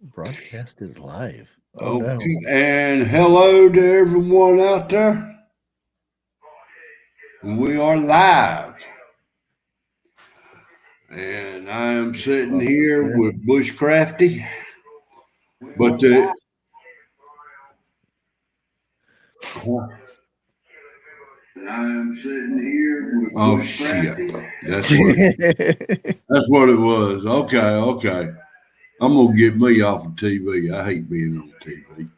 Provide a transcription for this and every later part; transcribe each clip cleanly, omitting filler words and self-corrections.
Broadcast is live. Oh no. Okay, and hello to everyone out there. We are live, and I am sitting here Okay. with Bushcrafty. But the and I am sitting here with shit, that's what it was. Okay. I'm gonna get me off of TV. I hate being on TV.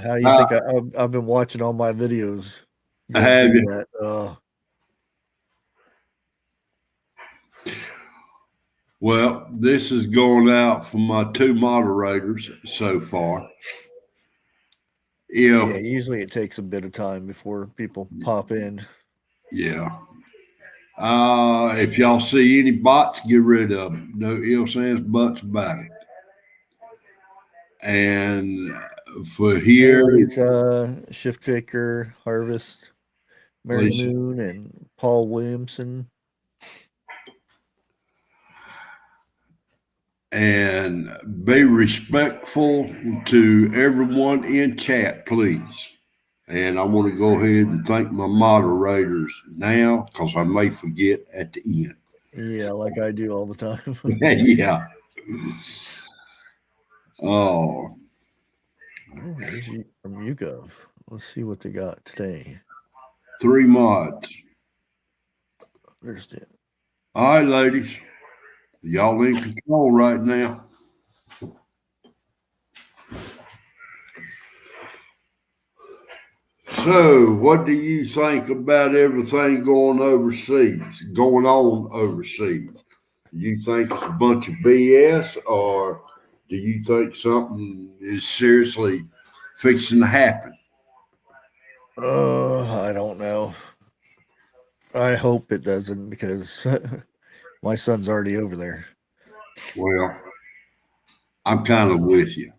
How you think I've been watching all my videos I going have through you. that? Well, this is going out for my two moderators so far. Yeah, If usually it takes a bit of time before people pop in. Yeah. If y'all see any bots, get rid of them. No ifs, ands, buts about it. And for here, Mainly it's Shift Kicker, Harvest, Mary listen, Moon, and Paul Williamson. and be respectful to everyone in chat, please. And I want to go ahead and thank my moderators now because I may forget at the end. Yeah, like I do all the time. Yeah. Oh, Oh, there's from YouGov. Let's see what they got today. 3 mods. There's the All right, ladies. Y'all in control right now. So, what do you think about everything going on overseas? Do you think it's a bunch of BS, or do you think something is seriously fixing to happen? I don't know. I hope it doesn't because my son's already over there. Well, I'm kind of with you.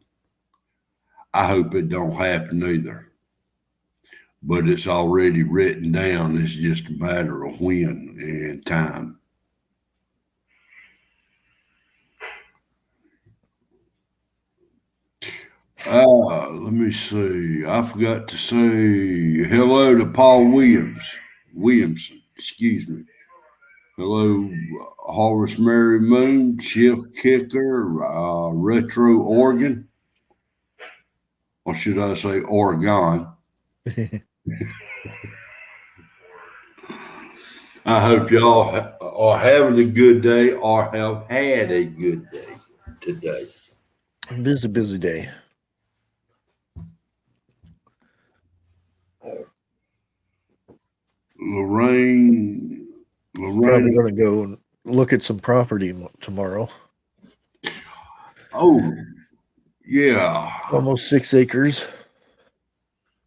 I hope it don't happen either. But it's already written down. It's just a matter of when and time. Let me see. I forgot to say hello to Paul Williamson. Excuse me. Hello, Horace Mary Moon, Shift Kicker, Retro Oregon. Or should I say Oregon? I hope y'all are having a good day or have had a good day today. Busy day. Lorraine, Probably Lorraine. going to go and look at some property tomorrow. Oh, yeah. Almost 6 acres.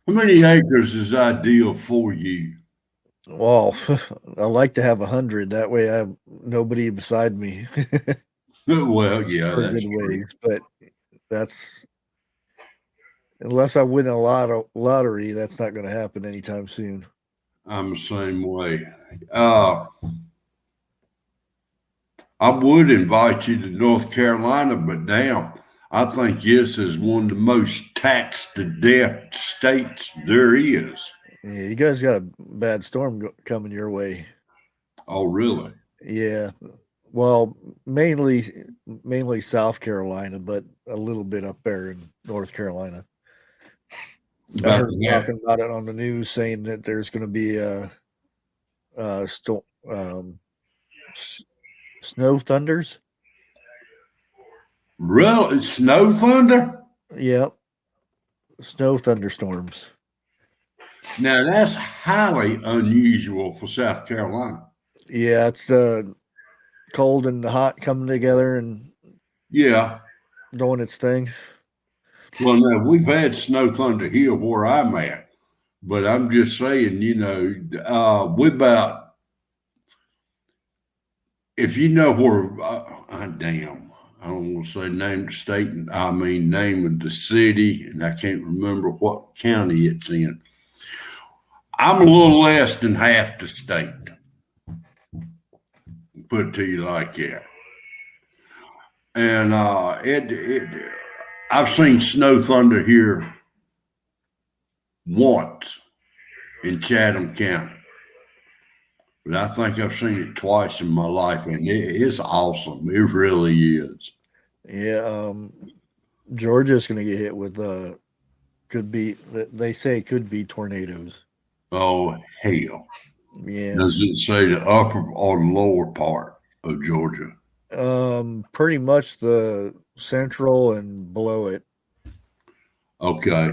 How many acres is ideal for you? Well, I like to have 100. That way I have nobody beside me Well, yeah, for a that's good true. ways. But that's unless I win a lottery, that's not going to happen anytime soon. I'm the same way. Uh, I would invite you to North Carolina, but damn, I think this is one of the most taxed to death states there is. Yeah, you guys got a bad storm coming your way. Oh, really? Yeah. Well, mainly South Carolina, but a little bit up there in North Carolina. I About heard to happen. talking about it on the news saying that there's going to be storm, snow thunders. Really? Snow thunder? Yep, snow thunderstorms. Now, that's highly unusual for South Carolina. Yeah, it's cold and hot coming together and Yeah. doing its thing. Well, no, we've had snow thunder here where I'm at, but I'm just saying, we about, if you know where, damn, I don't want to say name the state, I mean name of the city, and I can't remember what county it's in. I'm a little less than half the state, put it to you like that. and I've seen snow thunder here once in Chatham County, but I think I've seen it twice in my life, and it's awesome. It really is. Yeah, Georgia's going to get hit with they say could be tornadoes. Oh hell! Yeah. Does it say the upper or the lower part of Georgia? Pretty much the central and below it. Okay.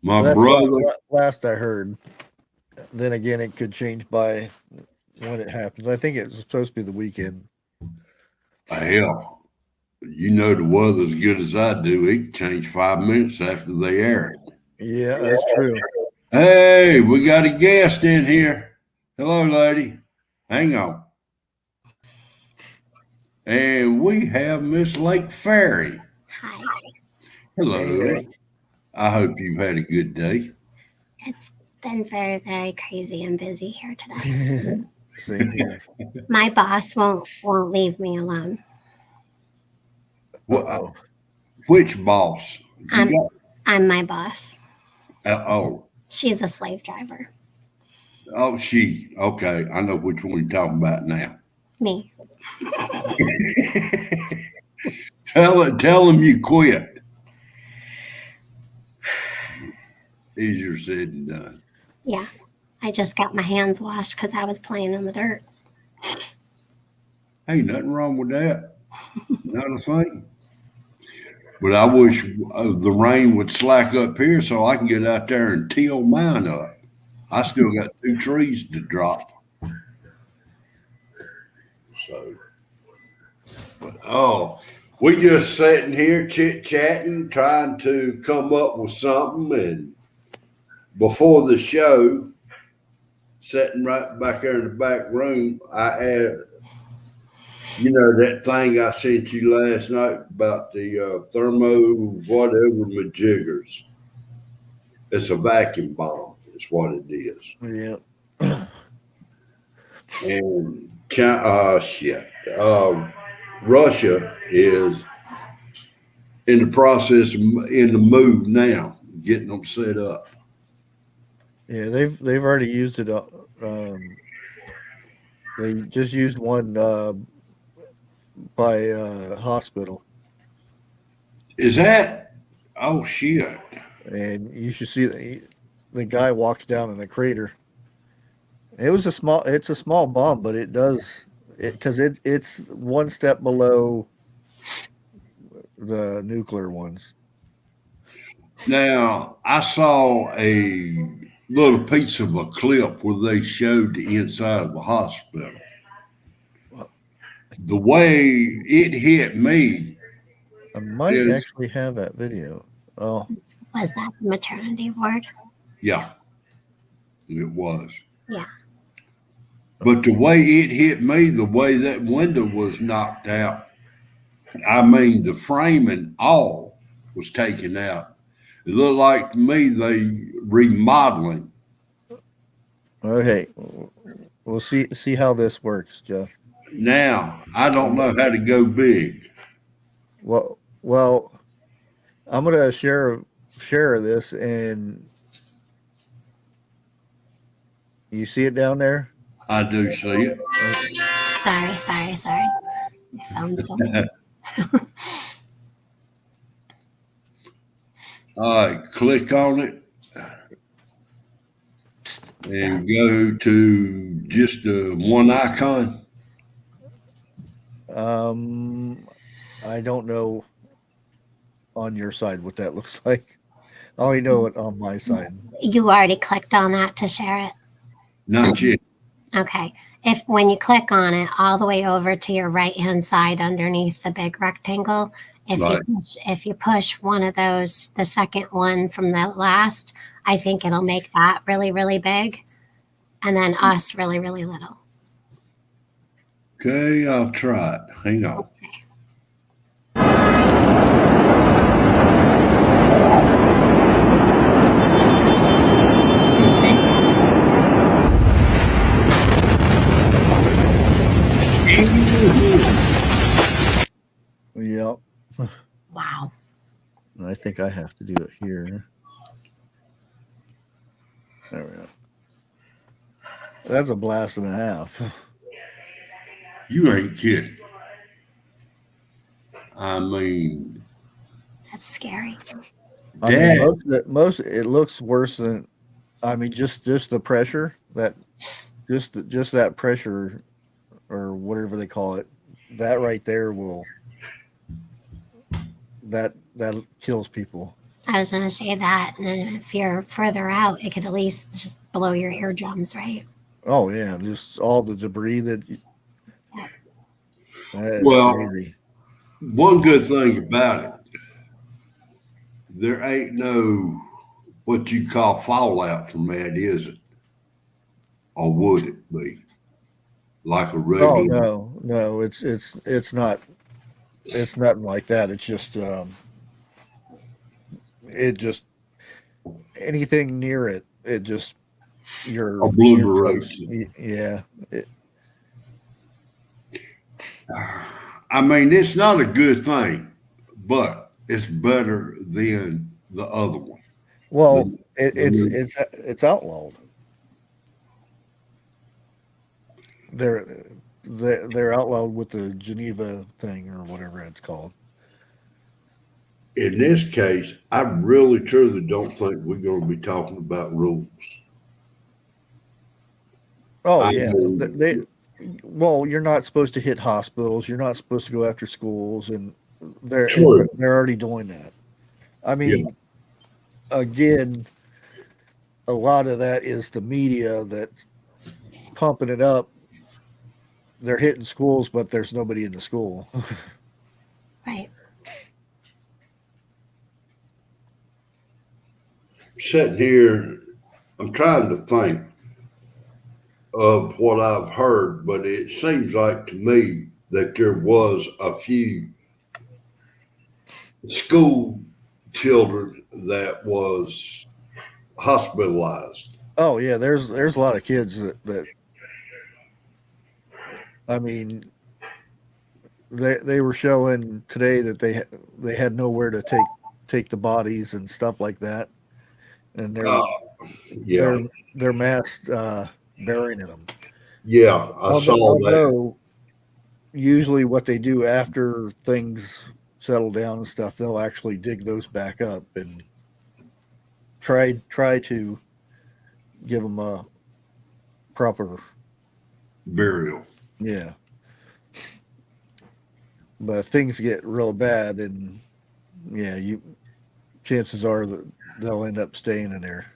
My That's brother. last I heard. Then again, it could change by when it happens. I think it's supposed to be the weekend. Hell, you know the weather as good as I do. It can change 5 minutes after they air it. Yeah, that's true. Hey, we got a guest in here. Hello, lady. Hang on. And we have Miss Lake Ferry. Hi. Hello. Hey. I hope you've had a good day. It's been very, very crazy and busy here today. Same here. My boss won't leave me alone. Well, which boss? I'm my boss. Oh. She's a slave driver. Oh, she. Okay, I know which one you're talking about now. Me. Tell them you quit. Easier said than done. Yeah. I just got my hands washed because I was playing in the dirt. Hey, nothing wrong with that. Not a thing. But I wish the rain would slack up here so I can get out there and till mine up. I still got 2 trees to drop. So, but we just sitting here chit-chatting, trying to come up with something. And before the show, sitting right back there in the back room, I had, that thing I sent you last night about the thermo whatever majiggers. It's a vacuum bomb. Is what it is. Yeah. And Russia is in the process in the move now, getting them set up. Yeah, they've already used it. They just used one by a hospital. Is that? Oh shit! And you should see the guy walks down in a crater. It's a small bomb, but it does it because it's one step below the nuclear ones. Now I saw a little piece of a clip where they showed the inside of a hospital. The way it hit me. I might actually have that video. Oh, was that the maternity ward? Yeah, it was. Yeah. But the way it hit me, the way that window was knocked out, I mean, the frame and all was taken out. It looked like to me they remodeling. okay. We'll see how this works, Jeff. Now, I don't know how to go big. Well, I'm gonna share this, and you see it down there. I do see it. Sorry. My phone's going. All right, click on it and go to just one icon. I don't know on your side what that looks like. I only know it on my side. You already clicked on that to share it? Not yet. Okay. When you click on it, all the way over to your right-hand side underneath the big rectangle, if you push one of those, the second one from the last, I think it'll make that really, really big, and then us really, really little. Okay, I'll try it. Hang on. Okay. Wow. And I think I have to do it here. There we go. That's a blast and a half. You ain't kidding. I mean, That's scary. I mean, that most it looks worse than. I mean, just the pressure that just that pressure or whatever they call it, that right there will that kills people. I was going to say that. And then if you're further out, it could at least just blow your eardrums, right? Oh yeah, just all the debris that is well, crazy. one good thing about it, there ain't no what you call fallout from that, is it? Or would it be like a Oh regular? no, it's not. It's nothing like that. It's just it just anything near it. It just your Obliterates earplugs. it. Yeah, I mean, it's not a good thing, but it's better than the other one. well, The- the- it's outlawed. They're they're outlawed with the Geneva thing or whatever it's called. in this case, I really truly don't think we're going to be talking about rules. Oh I yeah, mean, well, you're not supposed to hit hospitals. You're not supposed to go after schools, and true. they're already doing that. I Yeah. mean, again, a lot of that is the media that's pumping it up. They're hitting schools, but there's nobody in the school. Right. Sitting here, I'm trying to think of what I've heard, but it seems like to me that there was a few school children that was hospitalized. Oh yeah, there's a lot of kids that I mean they were showing today that they had nowhere to take the bodies and stuff like that, and Uh, yeah, they're mass burying them. yeah, I saw that. Although usually what they do after things settle down and stuff, they'll actually dig those back up and try to give them a proper Burial. yeah. But if things get real bad, and yeah, you chances are that they'll end up staying in there.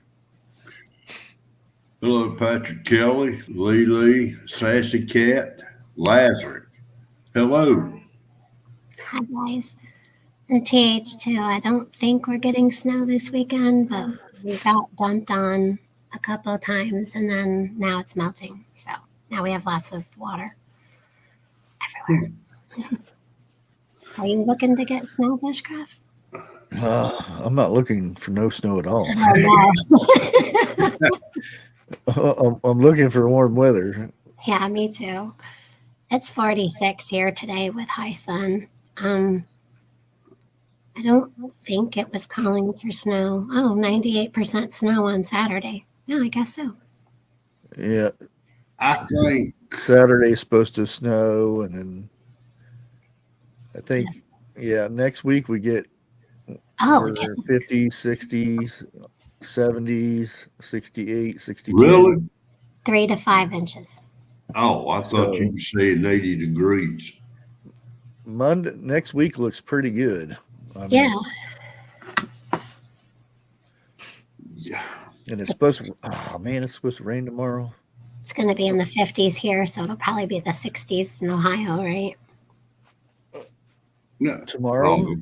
Hello, Patrick Kelly, Lee, Sassy Cat, Lazarus. Hello. Hi, guys. And TH2, I don't think we're getting snow this weekend, but we got dumped on a couple of times and then now it's melting. So now we have lots of water everywhere. Are you looking to get snow, Bushcraft? I'm not looking for no snow at all. Oh, no. I'm looking for warm weather. Yeah, me too. It's 46 here today with high sun. I don't think it was calling for snow. Oh, 98% snow on Saturday. No, I guess so. Yeah, I think Saturday's supposed to snow, and then I think next week we get Oh, we're 50s, 60s, 70s, 68, 62. really. 3 to 5 inches. Oh, I thought you So were saying 80 degrees. Monday next week looks pretty good. I mean, Yeah. Yeah. and it's supposed to. Oh man, it's supposed to rain tomorrow. It's going to be in the 50s here, so it'll probably be the 60s in Ohio, right? No. Tomorrow? Oh,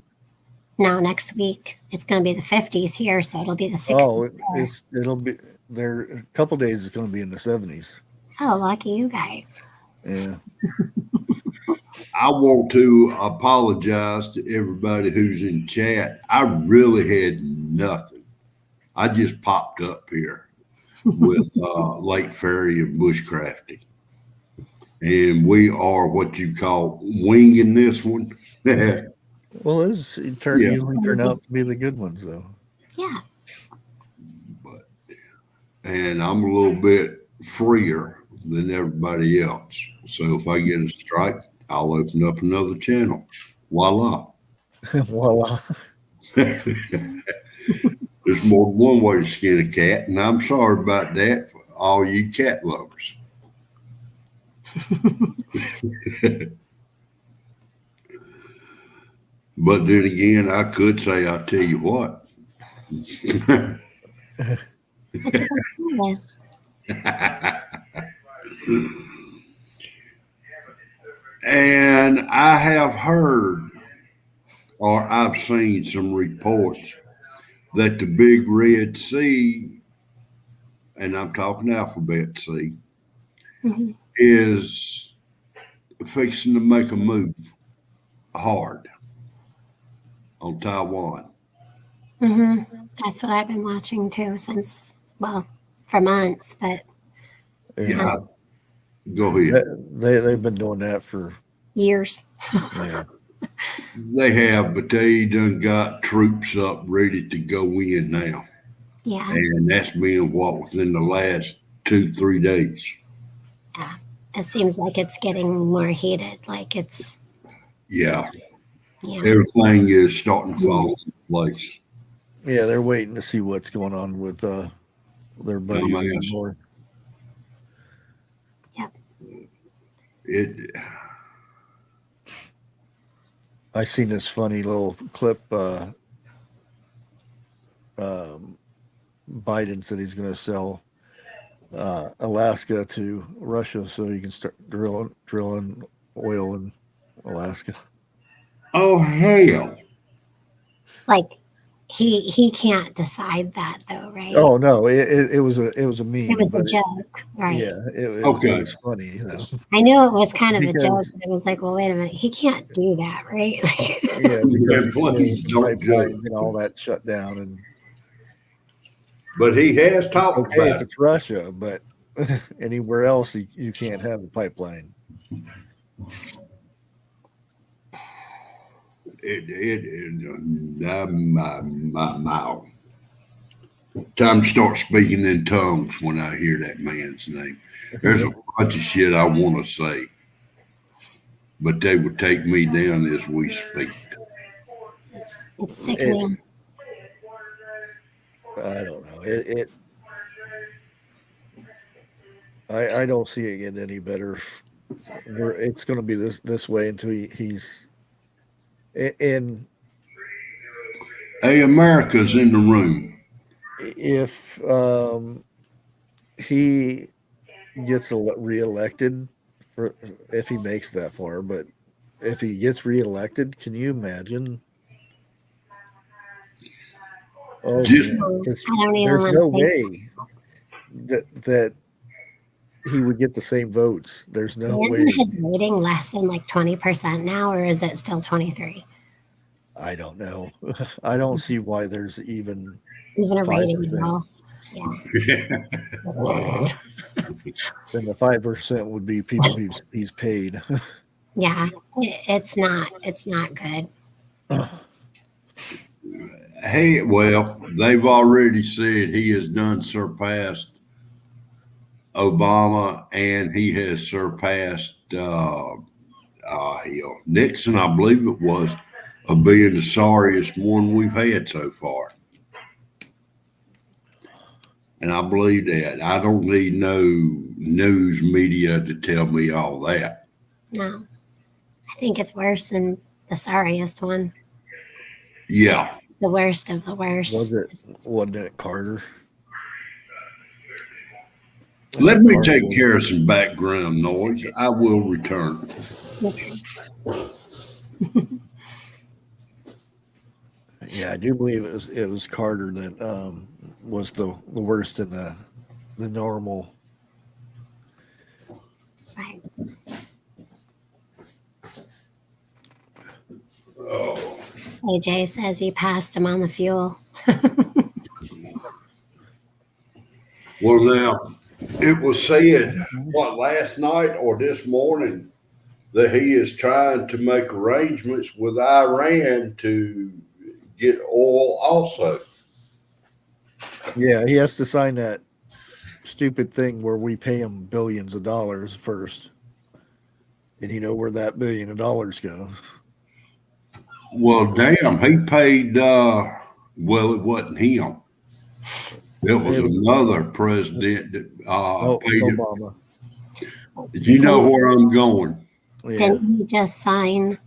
No, next week. It's going to be the 50s here, so it'll be the 60s. Oh, there. it'll be there. A couple days. It's going to be in the 70s. Oh, lucky you guys. Yeah. I want to apologize to everybody who's in chat. I really had nothing. I just popped up here with Lake Ferry and Bushcrafty. And we are what you call winging this one. Well, Yeah. usually turn out to be the good ones, though. Yeah. And I'm a little bit freer than everybody else. So if I get a strike, I'll open up another channel. Voila. Voila. There's more than one way to skin a cat, and I'm sorry about that for all you cat lovers. But then again, I could say, I'll tell you what. Yes. And I have heard or I've seen some reports that the big red sea, and I'm talking alphabet C, Mhm. is fixing to make a move hard on Taiwan. That's what I've been watching too since, well, for months, but Yeah, go ahead. They've been doing that for years. yeah. They have, but they done got troops up ready to go in now. Yeah. And that's been within the last 2-3 days. Yeah. It seems like it's getting more heated. Like it's, Yeah. yeah. Everything is starting to fall into place. Yeah, they're waiting to see what's going on with their buddies in the Dumbass. north. Yep. I seen this funny little clip. Biden said he's going to sell Alaska to Russia so he can start drilling oil in Alaska. Oh hell. Like he can't decide that though, right? Oh no, it was a meme. It was a but joke, right? Yeah, it Okay. was funny. You know? I knew it was kind of a joke, Because- but it was like, well, wait a minute, he can't do that, right? Yeah, because please don't pipelines joke. and all that shut down, and But he has talked okay about if it. it's Russia, but anywhere else you can't have a pipeline. My. Time to start speaking in tongues when I hear that man's name. There's a bunch of shit I want to say, but they would take me down as we speak. It's sickening. I don't know. I don't see it getting any better. It's going to be this way until he's in. Hey, America's in the room. If he gets reelected, if he makes that far, but if he gets reelected, can you imagine? Oh, Just- man, 'cause I don't even there's want no to think. way that he would get the same votes. There's no way. Isn't his rating less than like 20% now, or is it still 23? I don't know. I don't see why there's even Even a rating at 5%. all? Yeah. Then the 5% would be people he's paid. Yeah. It's not good. Hey, well, they've already said he has done surpassed Obama, and he has surpassed Nixon, I believe it was, of being the sorriest one we've had so far. And I believe that. I don't need no news media to tell me all that. No. I think it's worse than the sorriest one. Yeah. The worst of the worst. Wasn't it Carter? Let me take care of some background noise. I will return. Yeah, I do believe it was Carter that was the worst in the normal. Right. Oh. AJ says he passed him on the fuel. Well, now, it was said, what, last night or this morning, that he is trying to make arrangements with Iran to get oil also. Yeah, he has to sign that stupid thing where we pay him billions of dollars first. And you know where that $1 billion go. Well, damn, he paid, well, it wasn't him. It was It was, another president that paid it. Obama. You know where I'm going. Yeah. Didn't he just sign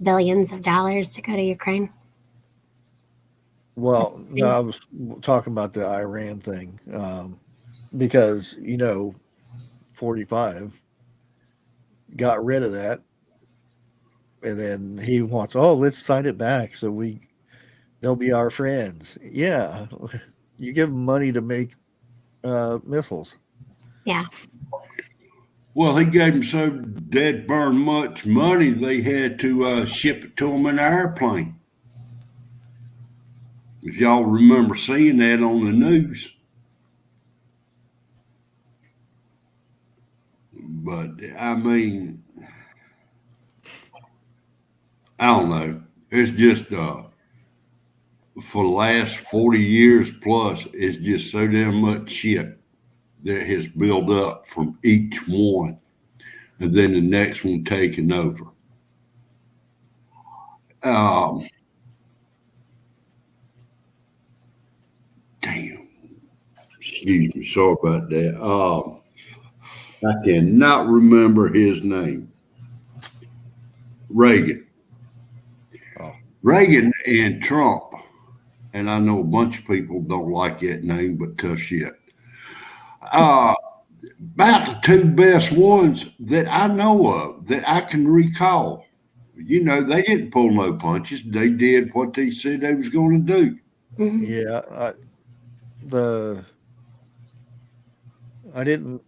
billions of dollars to go to Ukraine? Well, no, I was talking about the Iran thing because, 45 got rid of that. And then he wants, let's sign it back so they'll be our friends. Yeah. You give them money to make missiles. Yeah. Well, he gave them so dead burn much money, they had to ship it to them in an airplane. If y'all remember seeing that on the news. But, I mean, I don't know. It's just for the last 40 years plus, it's just so damn much shit that has built up from each one, and then the next one taking over. Damn. Excuse me. Sorry about that. I cannot remember his name. Reagan. Oh. Reagan and Trump, and I know a bunch of people don't like that name, but tough shit. About the two best ones that I know of that I can recall. They didn't pull no punches. They did what they said they was going to do. Mhm. Yeah, I didn't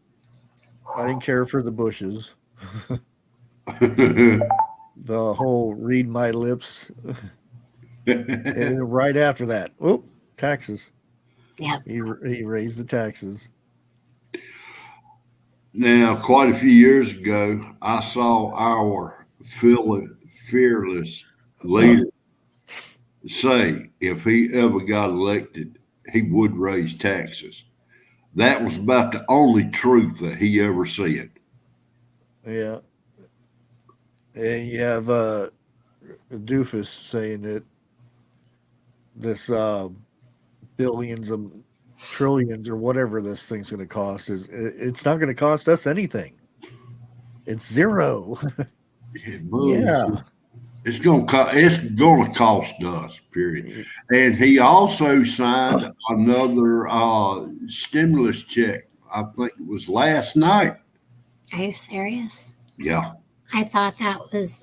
care for the Bushes. The whole read my lips. And right after that, taxes. Yeah. He raised the taxes. Now, quite a few years ago, I saw our fearless leader say if he ever got elected, he would raise taxes. That was about the only truth that he ever said. Yeah. And you have Doofus saying that this billions of trillions or whatever this thing's going to cost it's not going to cost us anything. It's zero. Yeah. It's going to cost us, period. And he also signed another stimulus check. I think it was last night. Are you serious? Yeah. I thought I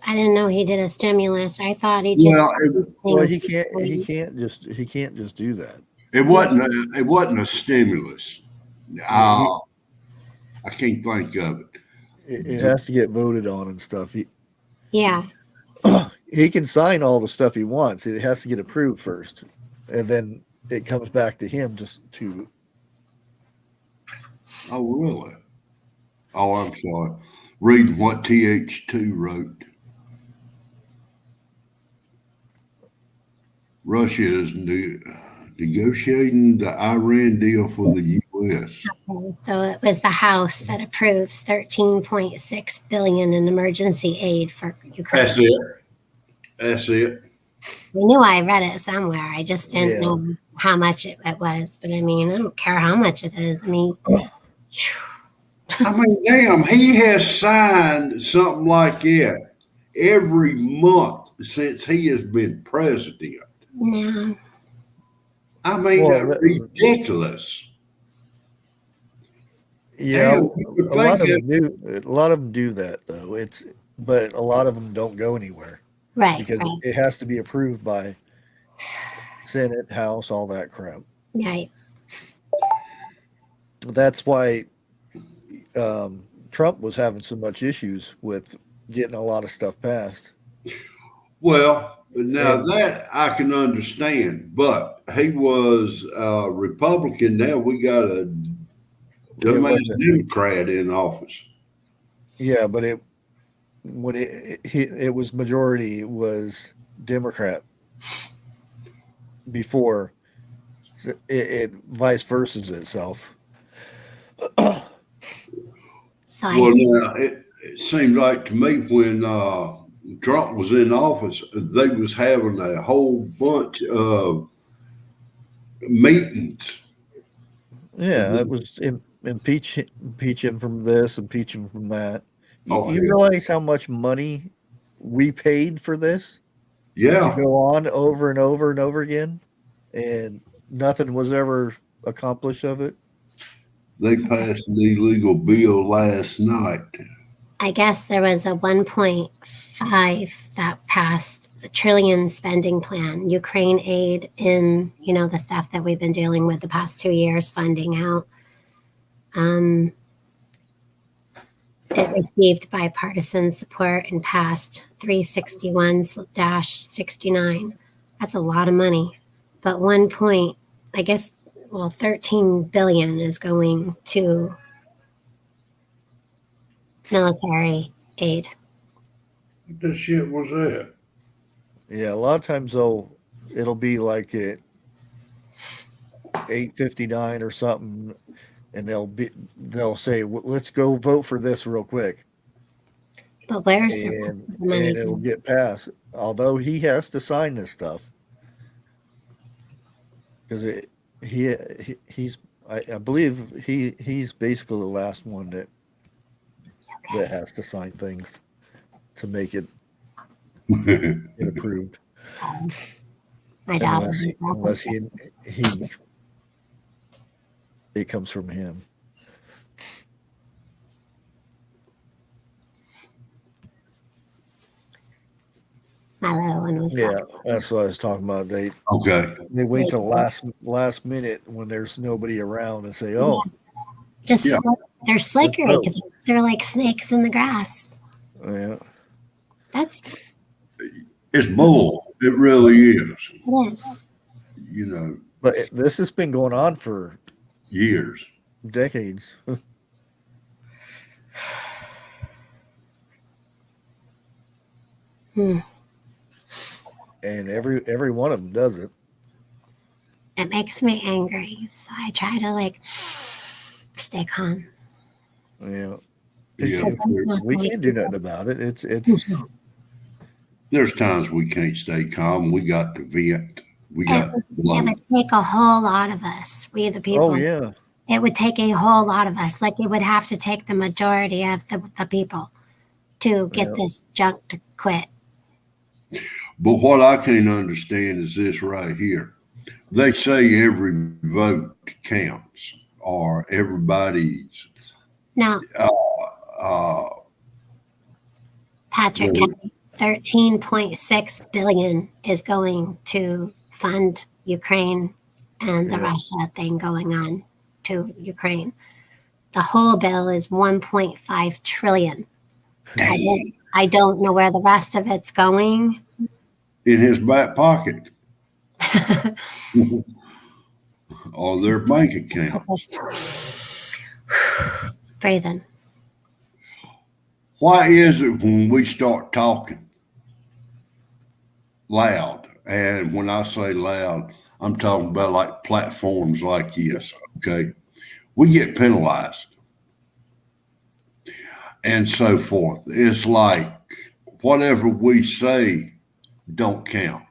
didn't know he did a stimulus. I thought he just. Well, he can't just do that. It wasn't a stimulus. I can't think of it. It has to get voted on and stuff. Yeah. He can sign all the stuff he wants. It has to get approved first, and then it comes back to him just to. Oh, really? Oh, I'm sorry. Reading what TH2 wrote. Russia is negotiating the Iran deal for the U.S. Okay, so it was the House that approves $13.6 billion in emergency aid for Ukraine. That's it. I knew I read it somewhere. I just didn't know how much it was. But I mean, I don't care how much it is. I mean, damn, he has signed something like that every month since he has been president. Yeah. I mean, ridiculous. Yeah, a lot of them do that though. But a lot of them don't go anywhere. Right. Because it has to be approved by Senate, House, all that crap. Right. That's why Trump was having so much issues with getting a lot of stuff passed. Well, now that I can understand, but he was a Republican. Now we got a dumbass Democrat in office. Yeah, but when it was majority was Democrat before it vice versa itself. So Well, now it seemed like to me when Trump was in office, they was having a whole bunch of meetings. Yeah, it was impeach him from this, impeach him from that. Oh You hell, realize how much money we paid for this to yeah, go on over and over and over again, and nothing was ever accomplished of it. they passed an illegal bill last night. I guess there was a 1.5 that passed a trillion spending plan, Ukraine aid in, the stuff that we've been dealing with the past 2 years, funding out. It received bipartisan support and passed 361-69. That's a lot of money. But I guess, 13 billion is going to military aid. What the shit was that? Yeah, a lot of times it'll be like at 8:59 or something, and they'll say, Let's go vote for this real quick," But where's the and money? it'll get passed. Although he has to sign this stuff because he's I believe he's basically the last one that has to sign things to make it get approved, Sorry. My dad. unless he it comes from him. My little one was Yeah, that's what I was talking about. Okay. They wait till last minute when there's nobody around and say, "Oh, just Yeah. they're slicker. vote." They're like snakes in the grass. Yeah, That's It's bull. It really is. it is. You know, but this has been going on for years. decades. And every one of them does it. It makes me angry. So I try to stay calm. Yeah, Yeah. we can't do nothing about it. It's There's times we can't stay calm. We got to vent. We got to It blow. would take a whole lot of us, we the people. oh yeah, It would take a whole lot of us. Like it would have to take the majority of the people to get Yeah. this junk to quit. But what I can't understand is this right here. They say every vote counts, or everybody's. Now, Uh, Patrick, well, 13.6 billion is going to fund Ukraine and the Yeah. Russia thing going on to Ukraine. The whole bill is 1.5 trillion. I don't know where the rest of it's going. in his back pocket or their bank account. Breathing. Why is it when we start talking loud, and when I say loud, I'm talking about like platforms like this, okay? We get penalized and so forth. It's like whatever we say don't count.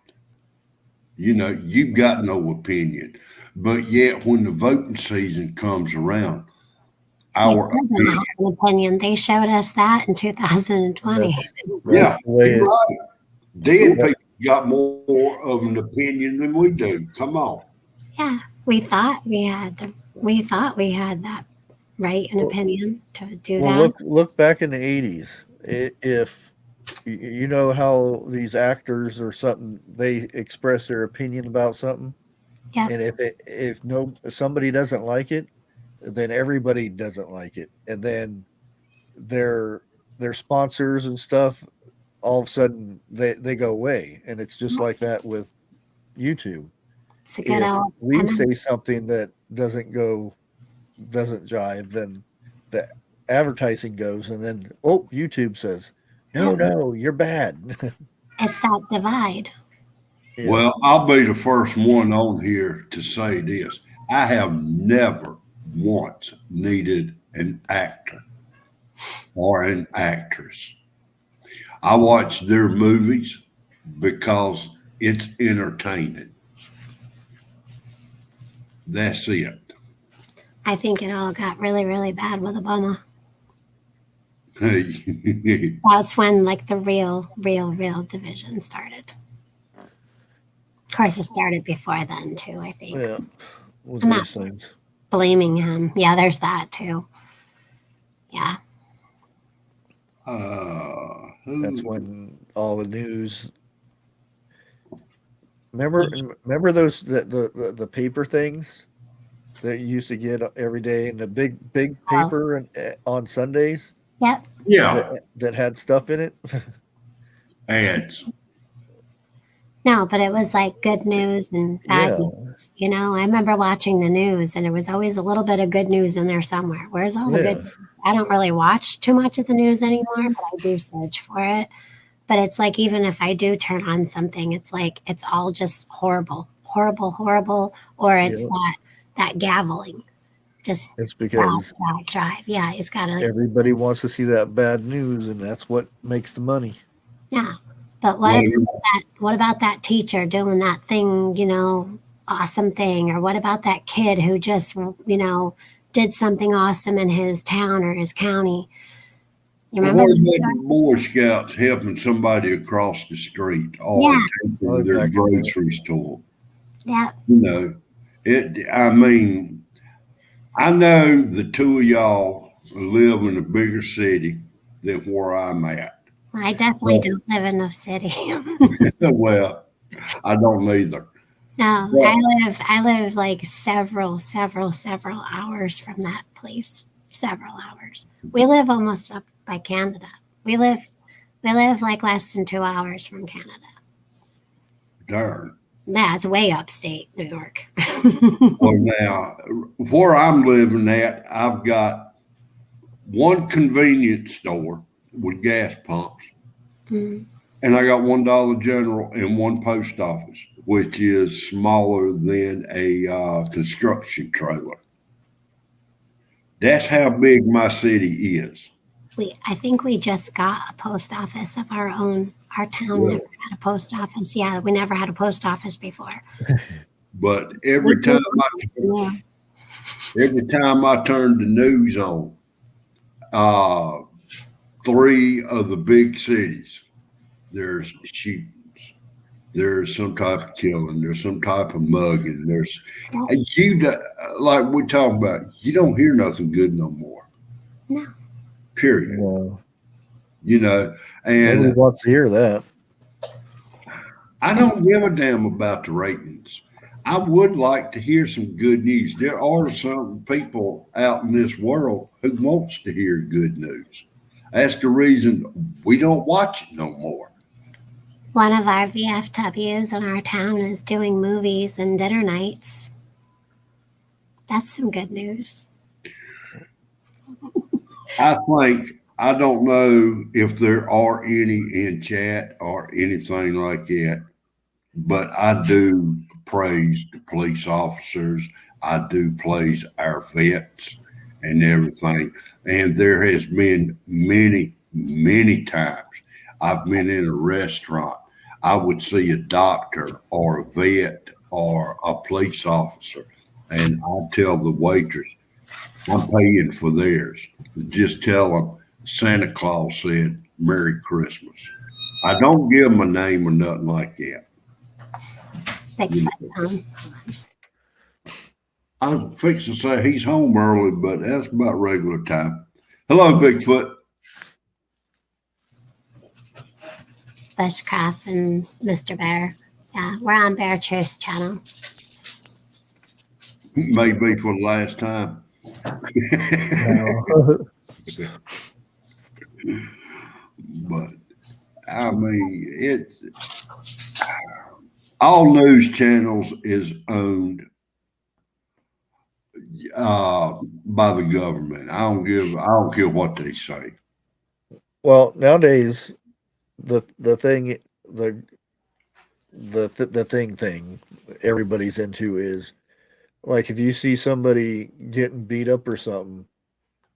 You know, you've got no opinion. But yet when the voting season comes around, We our still don't opinion, have an opinion. They showed us that in 2020. that's yeah, the way you're it, right. Dead people got more of an opinion than we do. Come on. Yeah, we thought we had that right and opinion to do well, that. look back in the 80s. If you know how these actors or something, they express their opinion about something, Yeah, and if somebody doesn't like it, then everybody doesn't like it, and then their sponsors and stuff, all of a sudden they go away, and it's just like that with YouTube. it's a good If old. we say something that doesn't jive, then the advertising goes, and then YouTube says, No, you're bad. It's that divide. Yeah. Well, I'll be the first one on here to say this. I have never once needed an actor or an actress. I watch their movies because it's entertaining. That's it. I think it all got really, really bad with Obama. That's when like the real division started. Of course, it started before then too. I think. Yeah. With I'm not those things. blaming him. Yeah, there's that too. Yeah. That's when all the news. Remember those the paper things that you used to get every day in the big Oh, paper on Sundays yep. Yeah, that had stuff in it. ads. No, but it was like good news and bad Yeah, news. You know, I remember watching the news and there was always a little bit of good news in there somewhere. Where's all the good yeah. news? I don't really watch too much of the news anymore, but I do search for it. But it's like even if I do turn on something, it's like it's all just horrible, horrible, horrible, or it's Yeah. that gaveling. Just It's drive, because drive, drive. Yeah, it's gotta everybody wants to see that bad news, and that's what makes the money. yeah. But Well, what about that teacher doing that thing, awesome thing? Or what about that kid who just, did something awesome in his town or his county? You remember what those about the stories? Boy Scouts helping somebody across the street or Yeah, taking Oh, their back in the groceries to them? yeah. You know, I mean, I know the two of y'all live in a bigger city than where I'm at. I definitely But, don't live in a city. well, I don't either. No, But I live like several hours from that place. Several hours. We live almost up by Canada. We live we live like less than 2 hours from Canada. darn. That's way upstate New York. Well, now, where I'm living at, I've got one convenience store with gas pumps, Mm. and I got $1 General and one post office, which is smaller than a construction trailer. That's how big my city is. I think we just got a post office of our own. Our town never Well, had a post office. Yeah, we never had a post office before. but We do now. every time I turn the news on, uh, three of the big cities, there's shootings, there's some type of killing, there's some type of mugging, there's Well, like we talking about. You don't hear nothing good no more. no, Period. no, You know, nobody and wants to hear that. I don't give a damn about the ratings. I would like to hear some good news. There are some people out in this world who wants to hear good news. That's the reason we don't watch it no more. one of our VFWs in our town is doing movies and dinner nights. That's some good news. I don't know if there are any in chat or anything like that, but I do praise the police officers. I do praise our vets and everything. And there has been many times I've been in a restaurant. I would see a doctor or a vet or a police officer, and I'd tell the waitress, I'm paying for theirs. Just tell them Santa Claus said Merry Christmas. I don't give them a name or nothing like that. Bigfoot. I'm fixing to say he's home early, but that's about regular time. Hello, Bigfoot. Bushcraft and Mr. Bear. Yeah, we're on Bear Chase channel. Maybe for the last time. No. But I mean, it's all news channels is owned by the government. I don't care what they say. Well, nowadays the thing the thing everybody's into is like if you see somebody getting beat up or something,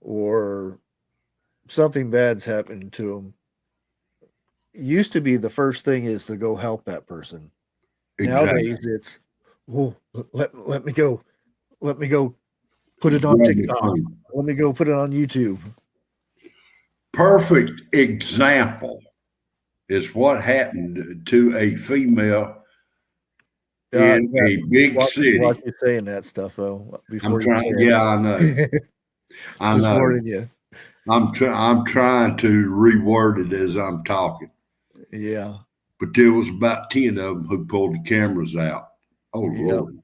or something bad's happening to them, used to be the first thing is to go help that person. Exactly. Nowadays it's, oh, let me go put it on Grab the TikTok. phone. Let me go put it on YouTube. Perfect example is what happened to a female in Yeah, a big watch city. you saying that stuff though I'm before you trying. say Yeah, I know. it. I Just know. warning you. I'm trying to reword it as I'm talking. Yeah, But there was about 10 of them who pulled the cameras out. Oh yeah, Lord.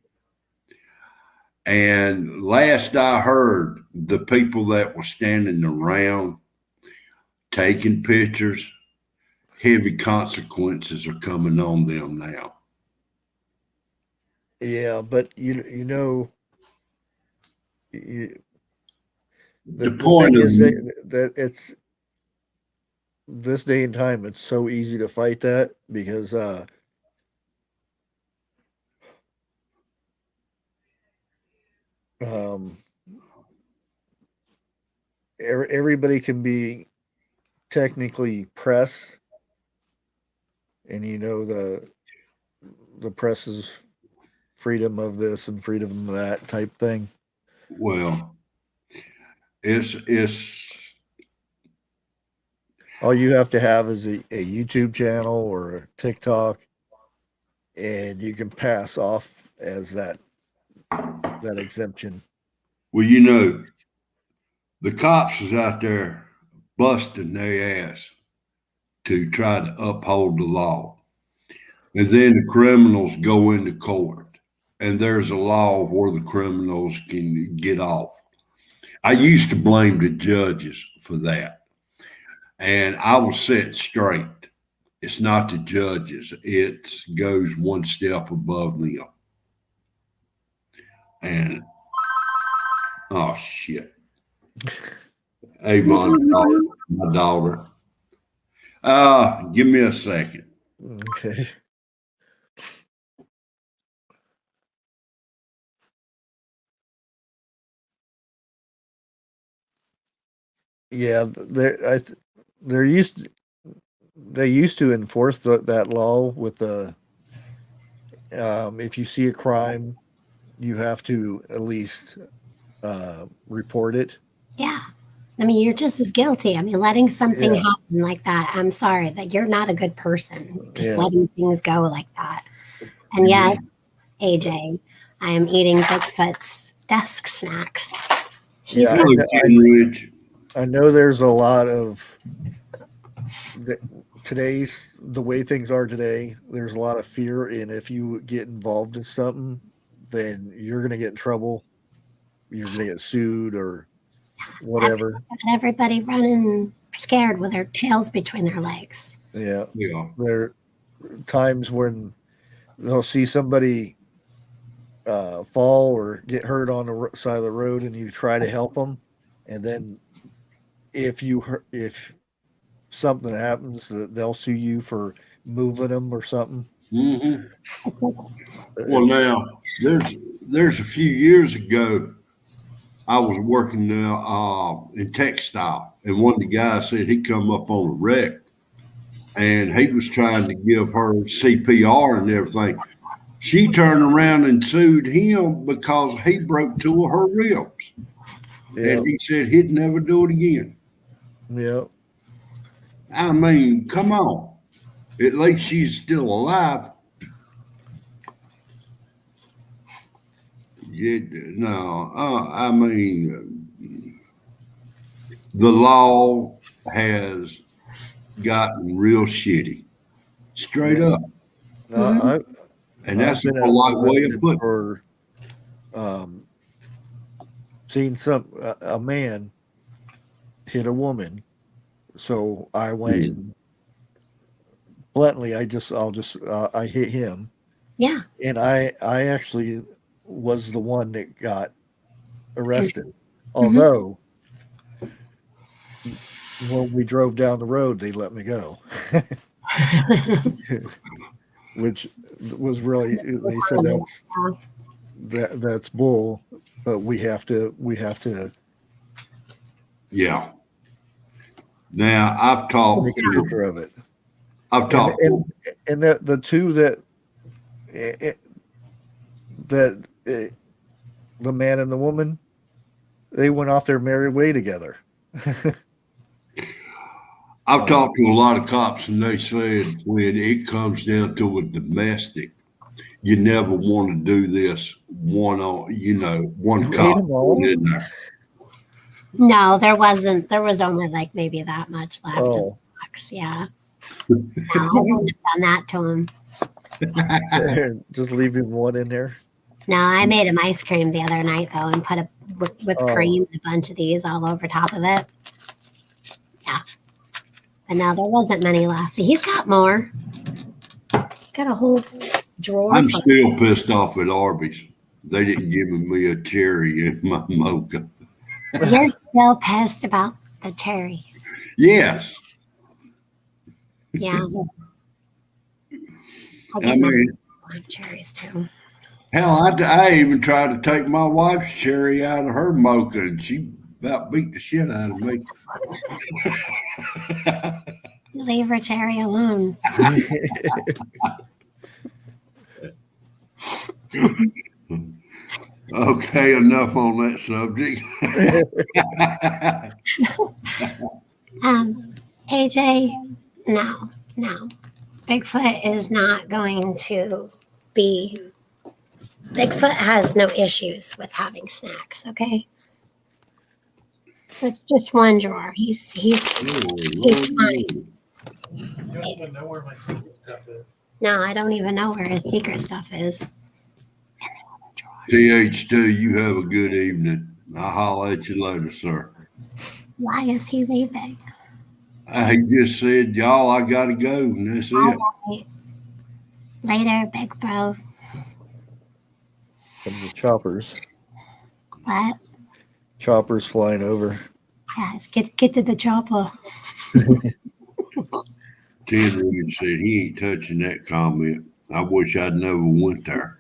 And last I heard, the people that were standing around taking pictures, heavy consequences are coming on them now. yeah. But you know, you, The the thing point of is that it's this day and time. It's so easy to fight that because um, everybody can be technically press, and you know the press is freedom of this and freedom of that type thing. well, it's All you have to have is a YouTube channel or a TikTok, and you can pass off as that exemption. well, you know, the cops is out there busting their ass to try to uphold the law. And then the criminals go into court, and there's a law where the criminals can get off. I used to blame the judges for that, and I was set straight. It's not the judges; it goes one step above them. And oh shit, hey, my daughter. Give me a second. Okay. Yeah, they're they used to enforce that law with the if you see a crime, you have to at least report it. Yeah. I mean, you're just as guilty. I mean, letting something Yeah, happen like that, I'm sorry that you're not a good person. Just yeah, letting things go like that. And You yes, know, AJ, I am eating Bigfoot's desk snacks. He's yeah. not. hello, Ken Ridge. I know there's a lot of today's the way things are today. There's a lot of fear, and if you get involved in something, then you're gonna get in trouble. You're gonna get sued or whatever. Everybody running scared with their tails between their legs. Yeah, Yeah. there are times when they'll see somebody fall or get hurt on the side of the road, and you try to help them, and then if something happens, they'll sue you for moving them or something. Hmm. Well, It's now there's a few years ago I was working now in textile, and one of the guys said he come up on a wreck, and he was trying to give her CPR and everything. She turned around and sued him because he broke two of her ribs, yeah, and he said he'd never do it again. yeah, I mean, come on. At least she's still alive. Yeah, no, I mean, the law has gotten real shitty, straight yeah. up, No, Mhm. and I've that's a been polite way of arrested putting it. for um, seeing a man hit a woman. So I went Mm. and bluntly, I hit him, Yeah. and I actually was the one that got arrested. Mhm. Although when we drove down the road, they let me go. which was really, they said that's bull, but we have to Yeah. Now I've talked take a to picture of it. I've And talked to the two eh, that the man and the woman, they went off their merry way together. I've talked to a lot of cops, and they said when it comes down to a domestic, you never want to do this one You ate cop them going all? in there. No, there wasn't. There was only like maybe that much left in the Oh, box. Yeah. No, I wouldn't have done that to him. just leaving one in there. No, I made him ice cream the other night though, and put a whipped Oh, cream and a bunch of these all over top of it. Yeah. But no, there wasn't many left. He's got more. He's got a whole drawer I'm full. still pissed off at Arby's. They didn't give me a cherry in my mocha. You're still pissed about the cherry. Yes. Yeah. I I get my mean, lime cherries too. hell, I even tried to take my wife's cherry out of her mocha, and she about beat the shit out of me. Leave her cherry alone. Okay, enough on that subject. AJ, no. Bigfoot is not going to be. Bigfoot has no issues with having snacks. Okay, it's just one drawer. He's fine. You don't even know where my secret stuff is. No, I don't even know where his secret stuff is. TH2, you have a good evening. I'll holler at you later, sir. Why is he leaving? I just said, y'all, I gotta go, and that's All it. right. Later, big bro. From the choppers. What? Choppers flying over. Yes, get to the chopper. Ted Reed said he ain't touching that comment. I wish I'd never went there.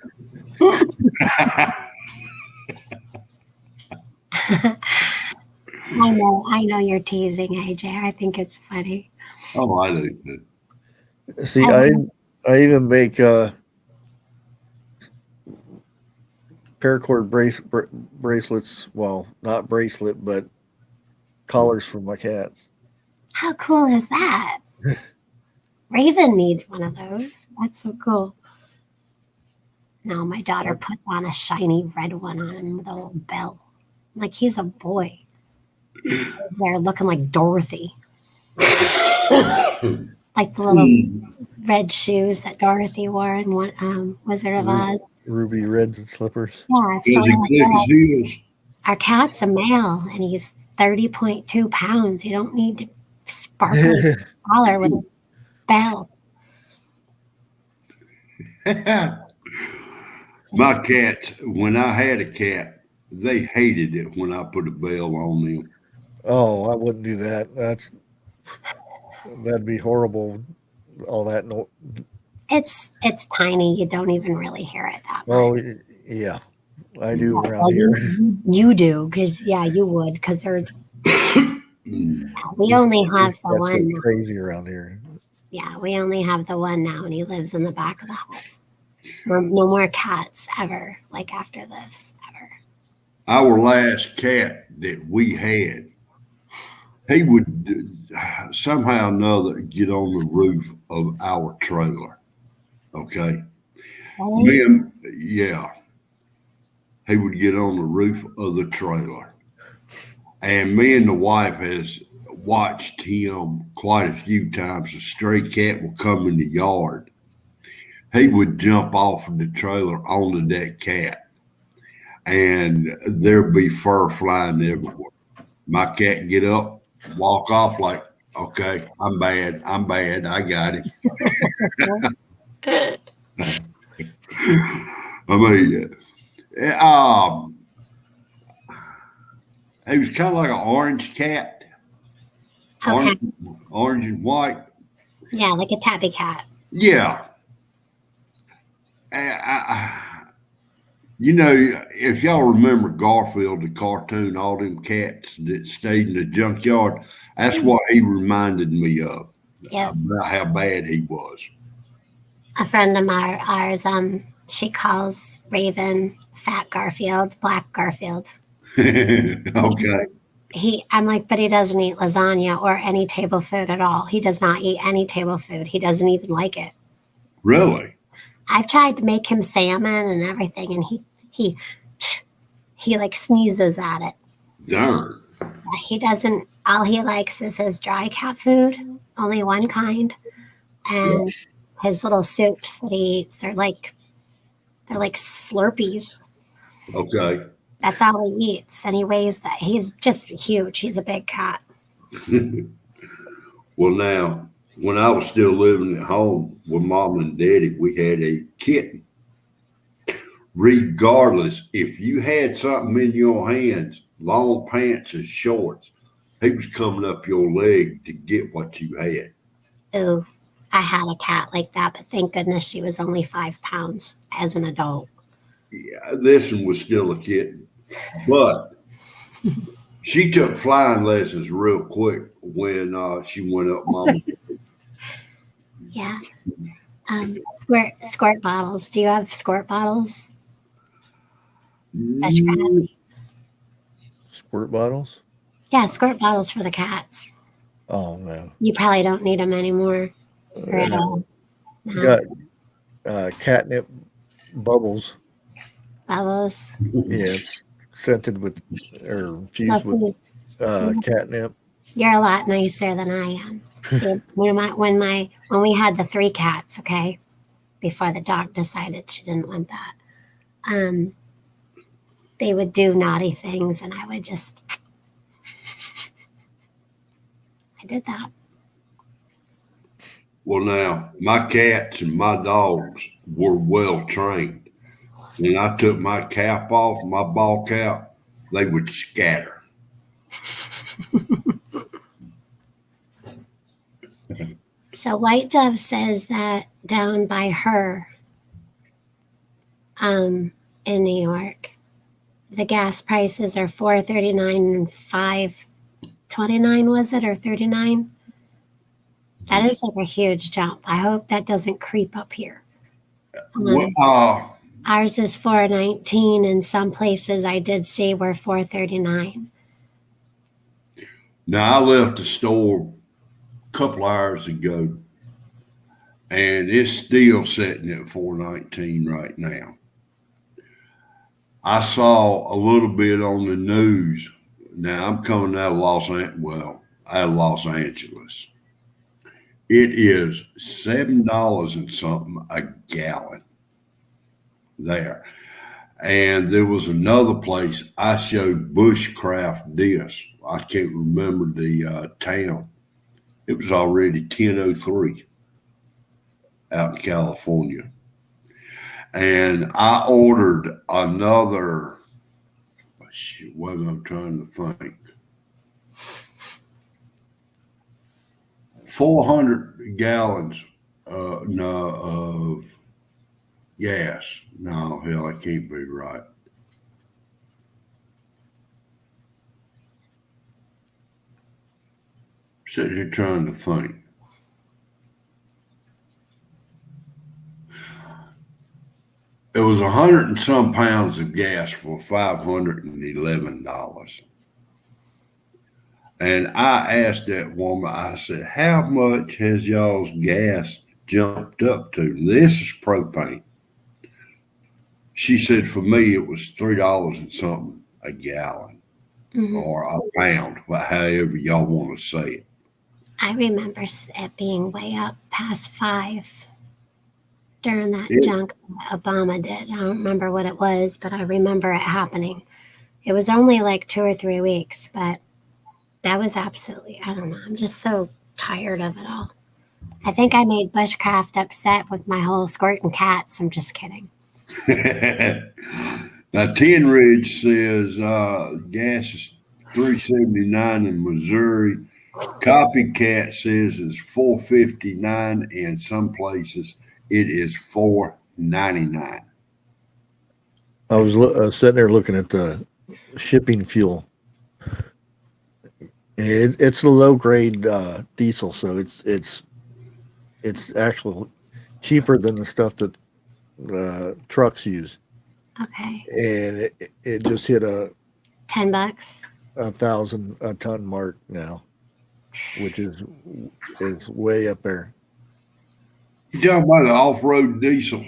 I know you're teasing, AJ. I think it's funny. Oh, I do too. See, I even make paracord bracelets. Well, not bracelet, but collars for my cats. How cool is that? Raven needs one of those. That's so cool. No, my daughter puts on a shiny red one on him with a little bell. Like he's a boy. They're looking like Dorothy. Like the little red shoes that Dorothy wore in Wizard of Oz. Ruby reds and slippers. Yeah, it's Does so he click his heels? our cat's a male and he's 30.2 pounds. You don't need to sparkle collar with a bell. My cats, when I had a cat, they hated it when I put a bell on them. Oh, I wouldn't do that. That'd be horrible. All that It's tiny. You don't even really hear it that much. Oh, yeah, I do Well, around here. you do, because you would, because they're. We only have the That's one. crazy around here. Yeah, we only have the one now, and he lives in the back of the house. No more cats ever. Like after this, ever. Our last cat that we had, he would somehow or another get on the roof of our trailer. Okay. Really? Yeah. He would get on the roof of the trailer. And me and the wife has watched him quite a few times. A stray cat will come in the yard. He would jump off of the trailer onto that cat, and there'd be fur flying everywhere. My cat get up, walk off like, okay, I'm bad, I got it. I mean, he was kind of like an orange cat, Okay. orange and white. Yeah, like a tabby cat. Yeah. You know, if y'all remember Garfield, the cartoon, all them cats that stayed in the junkyard, that's what he reminded me of, Yeah. about how bad he was. A friend of ours, she calls Raven Fat Garfield, Black Garfield. Okay. I'm like, but he doesn't eat lasagna or any table food at all. He does not eat any table food. He doesn't even like it. Really? I've tried to make him salmon and everything, and he like sneezes at it. Darn. He doesn't. All he likes is his dry cat food, only one kind, and his little soups that he eats. They're like Slurpees. Okay. That's all he eats, and he weighs that. He's just huge. He's a big cat. Well, now, when I was still living at home with mom and daddy, we had a kitten. Regardless, if you had something in your hands, long pants or shorts, he was coming up your leg to get what you had. Ooh, I had a cat like that, but thank goodness she was only 5 pounds as an adult. Yeah, this one was still a kitten, but she took flying lessons real quick when she went up mama. Yeah. Squirt bottles. Do you have squirt bottles? That's Mm, Squirt bottles? Yeah, squirt bottles for the cats. Oh no. You probably don't need them anymore or at all. No. Got catnip bubbles. Bubbles. Yeah, it's scented with or infused with catnip. You're a lot nicer than I am. See, when we had the 3 cats, okay, before the dog decided she didn't want that, they would do naughty things, and I did that. Well, now, my cats and my dogs were well trained. When I took my cap off, my ball cap, they would scatter. So White Dove says that down by her, in New York, the gas prices are $4.39 and $5.29. Was it, or 39? That is like a huge jump. I hope that doesn't creep up here. Ours is $4.19, and some places I did see were $4.39. Now, I left the store a couple hours ago, and it's still sitting at $4.19 right now. I saw a little bit on the news. Now, I'm coming out of Los Angeles. It is $7 and something a gallon there. And there was another place I showed bushcraft discs. I can't remember the town. It was already 10:03 out in California. And I ordered another, what am I trying to think? 400 gallons of gas. No, hell, I can't be right. Sitting here trying to think. It was 100 and some pounds of gas for $511. And I asked that woman, I said, how much has y'all's gas jumped up to? This is propane. She said, for me, it was $3 and something a gallon or a pound, however y'all want to say it. I remember it being way up past 5 during that junk that Obama did. I don't remember what it was, but I remember it happening. It was only like 2 or 3 weeks, but that was absolutely, I don't know. I'm just so tired of it all. I think I made Bushcraft upset with my whole squirting cats. I'm just kidding. Now, Tin Ridge says gas is $3.79 in Missouri Copycat says it's $4.59, and some places it is $4.99. I was sitting there looking at the shipping fuel. And it's the low grade diesel, so it's actually cheaper than the stuff that trucks use. Okay. And it just hit $10. 1,000 a ton mark now, which is way up there. You talking about the off-road diesel?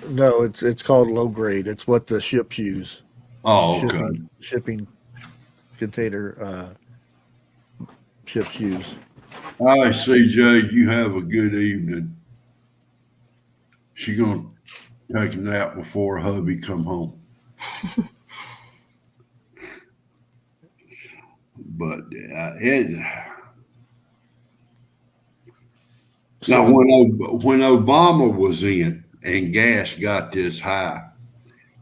No, it's called low grade. It's what the ships use. Oh, okay. Shipping container ships use. All right, CJ, you have a good evening. She gonna take a nap before hubby come home. But now when Obama was in and gas got this high,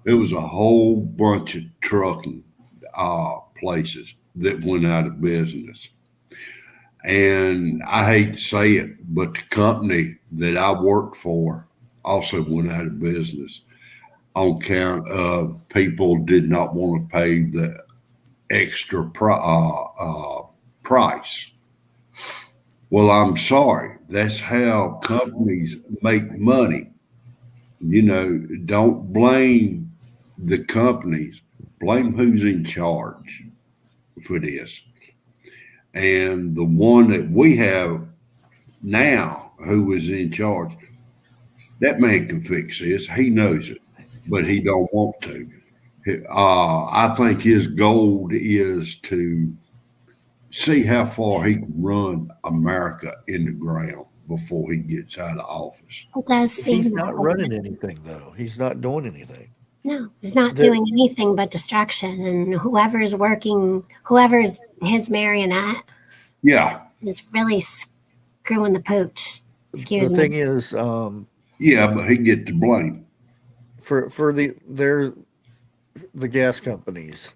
there was a whole bunch of trucking places that went out of business. And I hate to say it, but the company that I worked for also went out of business on account of people did not want to pay the extra price. Well, I'm sorry. That's how companies make money. You know, don't blame the companies. Blame who's in charge for this. And the one that we have now who is in charge, that man can fix this. He knows it, but he don't want to. I think his goal is to see how far he can run America in the ground before he gets out of office. It does seem He's that not way. running anything, though. He's not doing anything. No, he's not doing anything but distraction. And whoever's his marionette Yeah. is really screwing the pooch. Excuse The me. thing is, Yeah, but he gets the blame. for the gas companies,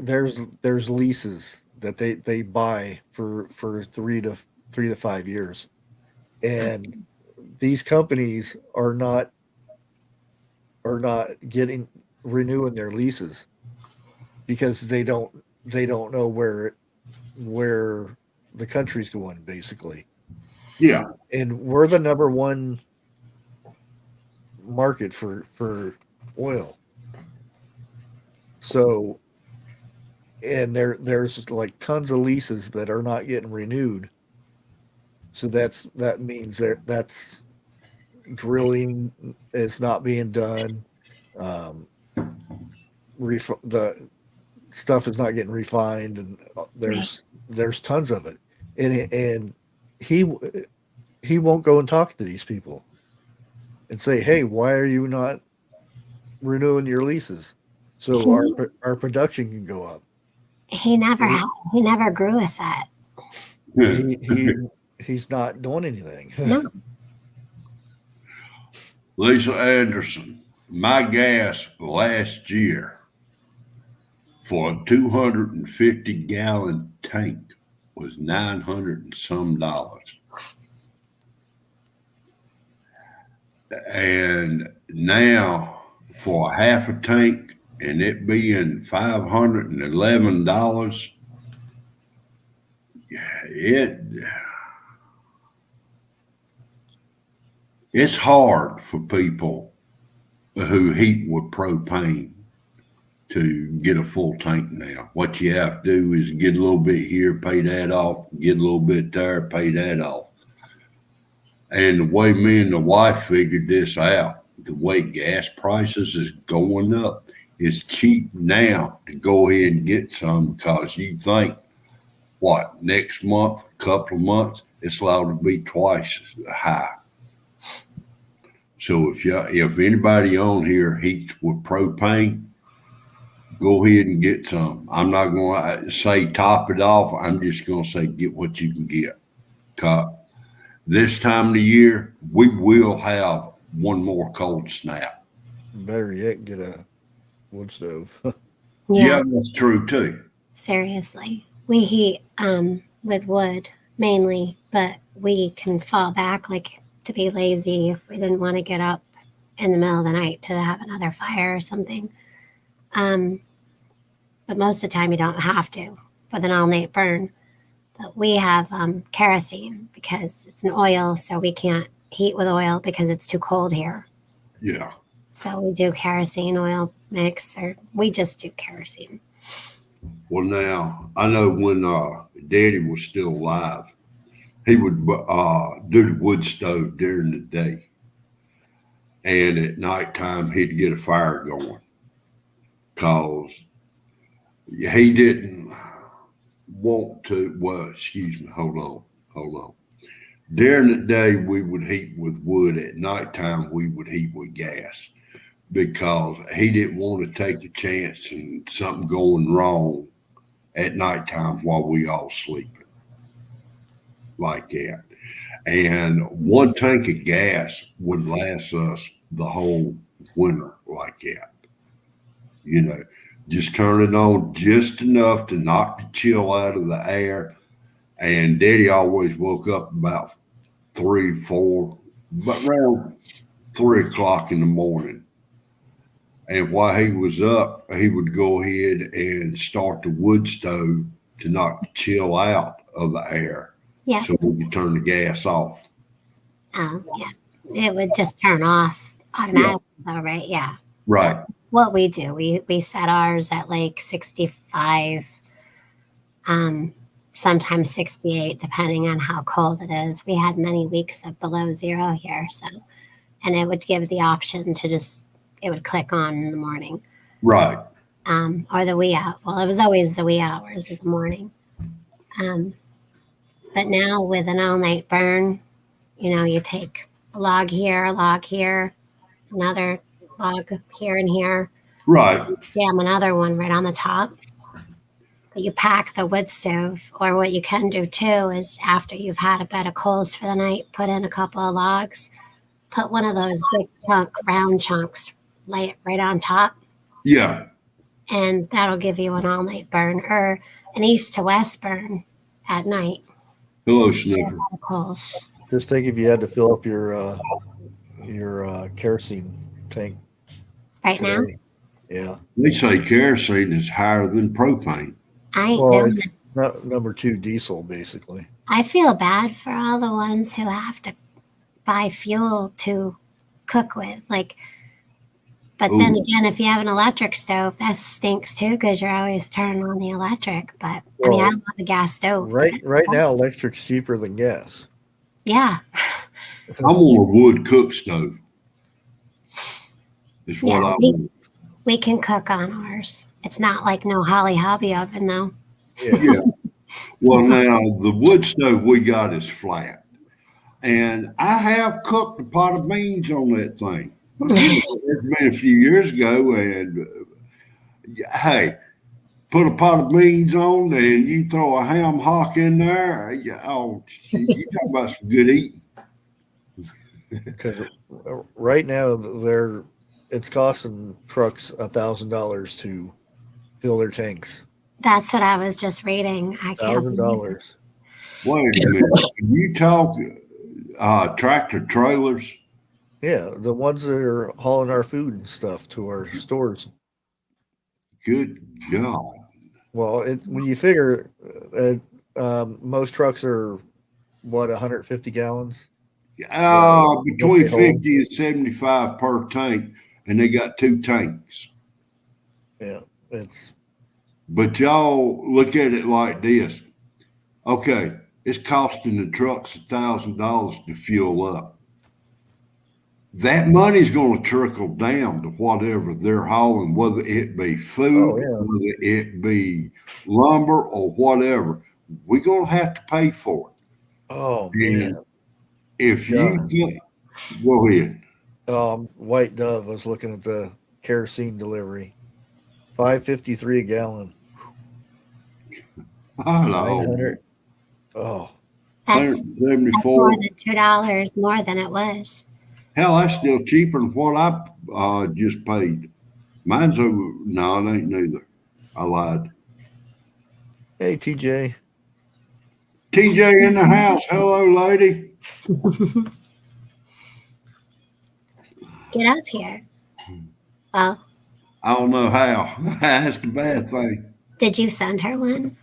there's leases that they buy for 3 to 5 years, and these companies are not getting renewing their leases because they don't know where the country's going, basically. Yeah. And we're the number one market for oil. So, and there's like tons of leases that are not getting renewed. So that means that's drilling is not being done. The stuff is not getting refined, and there's tons of it. And he won't go and talk to these people and say, "Hey, why are you not renewing your leases so our production can go up?" He never grew a set. He's not doing anything. No. Lisa Anderson, my gas last year for a 250 gallon tank was $900 and some. And now for a half a tank and it being $511, it's hard for people who heat with propane to get a full tank now. What you have to do is get a little bit here, pay that off, get a little bit there, pay that off. And the way me and the wife figured this out, the way gas prices is going up, it's cheap now to go ahead and get some, because you think, what, next month, a couple of months, it's allowed to be twice as high. So if anybody on here heats with propane, go ahead and get some. I'm not going to say top it off. I'm just going to say get what you can get. This time of the year, we will have one more cold snap. Better yet, get a wood stove. Yeah, that's true too. Seriously. We heat with wood mainly, but we can fall back like to be lazy if we didn't want to get up in the middle of the night to have another fire or something. But most of the time you don't have to with an all-night burn. But we have kerosene because it's an oil, so we can't heat with oil because it's too cold here. Yeah. So we do kerosene oil mix, or we just do kerosene. Well, now I know when Daddy was still alive, he would do the wood stove during the day, and at nighttime he'd get a fire going, cause he didn't want to. Well, excuse me. Hold on. During the day we would heat with wood. At nighttime we would heat with gas, because he didn't want to take a chance and something going wrong at nighttime while we all sleeping like that. And one tank of gas would last us the whole winter like that. You know, just turn it on just enough to knock the chill out of the air. And Daddy always woke up about 3, 4, but around 3 o'clock in the morning. And while he was up, he would go ahead and start the wood stove to knock the chill out of the air. Yeah. So we could turn the gas off. Oh, yeah. It would just turn off automatically, though, right? Yeah. Right. That's what we do. We set ours at like 65, sometimes 68, depending on how cold it is. We had many weeks of below zero here, so, and it would give the option to just, it would click on in the morning. Right. Or the wee hour. Well, it was always the wee hours of the morning. But now with an all-night burn, you know, you take a log here, another log here and here. Right. Jam another one right on the top. But you pack the wood stove, or what you can do too is after you've had a bed of coals for the night, put in a couple of logs, put one of those big round chunks, lay it right on top. Yeah. And that'll give you an all-night burn or an east to west burn at night. Hello, Sniffer. Coals. Just think if you had to fill up your kerosene tank Right now, today. Yeah. They say kerosene is higher than propane. I ain't Well, doing it's it. not number 2 diesel, basically. I feel bad for all the ones who have to buy fuel to cook with. Like, but then Ooh. again, if you have an electric stove, that stinks too because you're always turning on the electric. But I mean, I Well, love a gas stove. Right now, electric's cheaper than gas. Yeah. I'm on a wood cook stove. Is what Yeah, I want. we can cook on ours. It's not like no Holly Hobby oven though. Yeah. Well, now the wood stove we got is flat, and I have cooked a pot of beans on that thing. It's been a few years ago, and hey, put a pot of beans on, and you throw a ham hock in there. Oh, you talk about some good eating. Because right now, it's costing trucks $1,000 to fill their tanks. That's what I was just reading. I can't believe it. $1,000. Wait a minute. Can you talk tractor trailers? Yeah, the ones that are hauling our food and stuff to our stores. Good God. Well, when you figure most trucks are, 150 gallons? Between What they 50 and 75 per tank, and they got 2 tanks. Yeah, it's But y'all look at it like this. Okay, it's costing the trucks $1,000 to fuel up. That money's going to trickle down to whatever they're hauling, whether it be food, whether it be lumber, or whatever. We're going to have to pay for it. Oh, And man. if you think, go ahead. White Dove was looking at the kerosene delivery. $5.53 a gallon. I know. 900. Oh, That's $174. more than $2 more than it was. Hell, that's still cheaper than what I just paid. Mine's over. No, it ain't neither. I lied. Hey, TJ. TJ in the house. Hello, lady. Get up here. Well, I don't know how. That's the bad thing. did you send her one?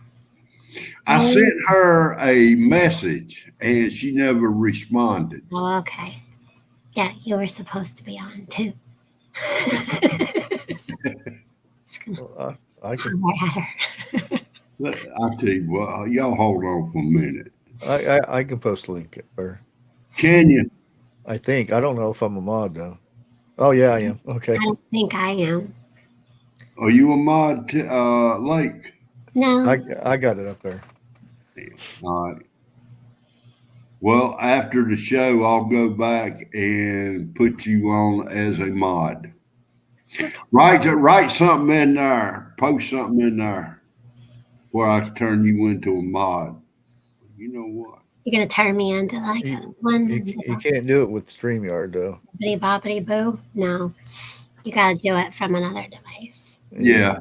I sent her a message and she never responded. Oh, okay. Yeah, you were supposed to be on too. It's gonna Well, I can come right at her. I'll tell you what, y'all hold on for a minute. I can post a link or Can you? I think. I don't know if I'm a mod though. Oh yeah, I am. Okay. I don't think I am. Are you a mod, Lake? No, I got it up there. All right. Well, after the show, I'll go back and put you on as a mod. Write something in there. Post something in there where I can turn you into a mod. You know what? you're gonna turn me into like You, one you can't do it with StreamYard though. bippity boppity boo. No, you gotta do it from another device. Yeah.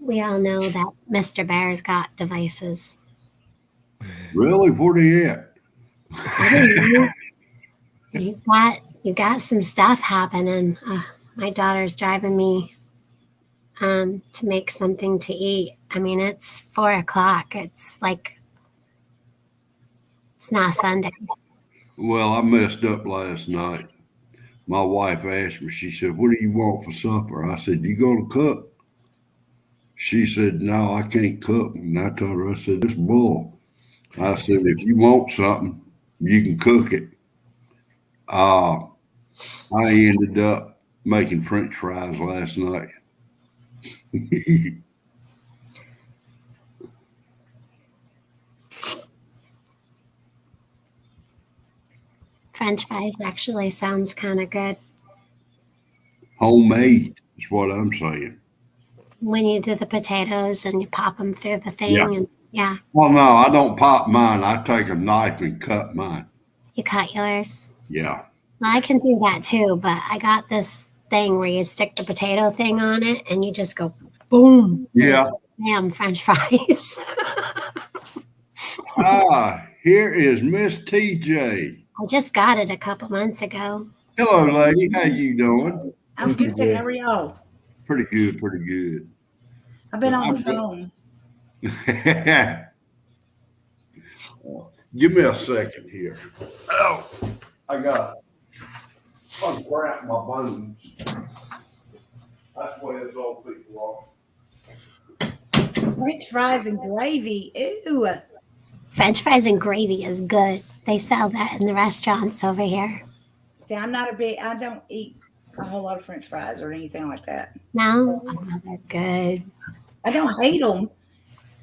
We all know that Mr. Bear's got devices. Really? Where they at? I don't know. You got some stuff happening. My daughter's driving me to make something to eat. I mean, it's 4 o'clock. It's like it's not Sunday. Well, I messed up last night. My wife asked me, she said, "What do you want for supper?" I said, "You gonna cook?" She said, "No, I can't cook." And I told her, I said, "This bull." I said, "If you want something, you can cook it." I ended up making French fries last night. French fries actually sounds kind of good Homemade is what I'm saying. when you do the potatoes and you pop them through the thing. Yeah. And yeah, Well, no, I don't pop mine. I take a knife and cut mine. you cut yours. Yeah. Well, I can do that too, but I got this thing where you stick the potato thing on it and you just go boom. Yeah. Damn French fries. Here is Miss TJ. I just got it a couple months ago. Hello, lady. How you doing? I'm Thank you, good. Jay. How are y'all? Pretty good, pretty good. I've been on I'm the phone. Give me a second here. Oh, I got it. I'm cramping my bones. That's the way those old people are. French fries and gravy. Ew. French fries and gravy is good. They sell that in the restaurants over here. See, I don't eat a whole lot of French fries or anything like that. No, oh, they're good. I don't hate them.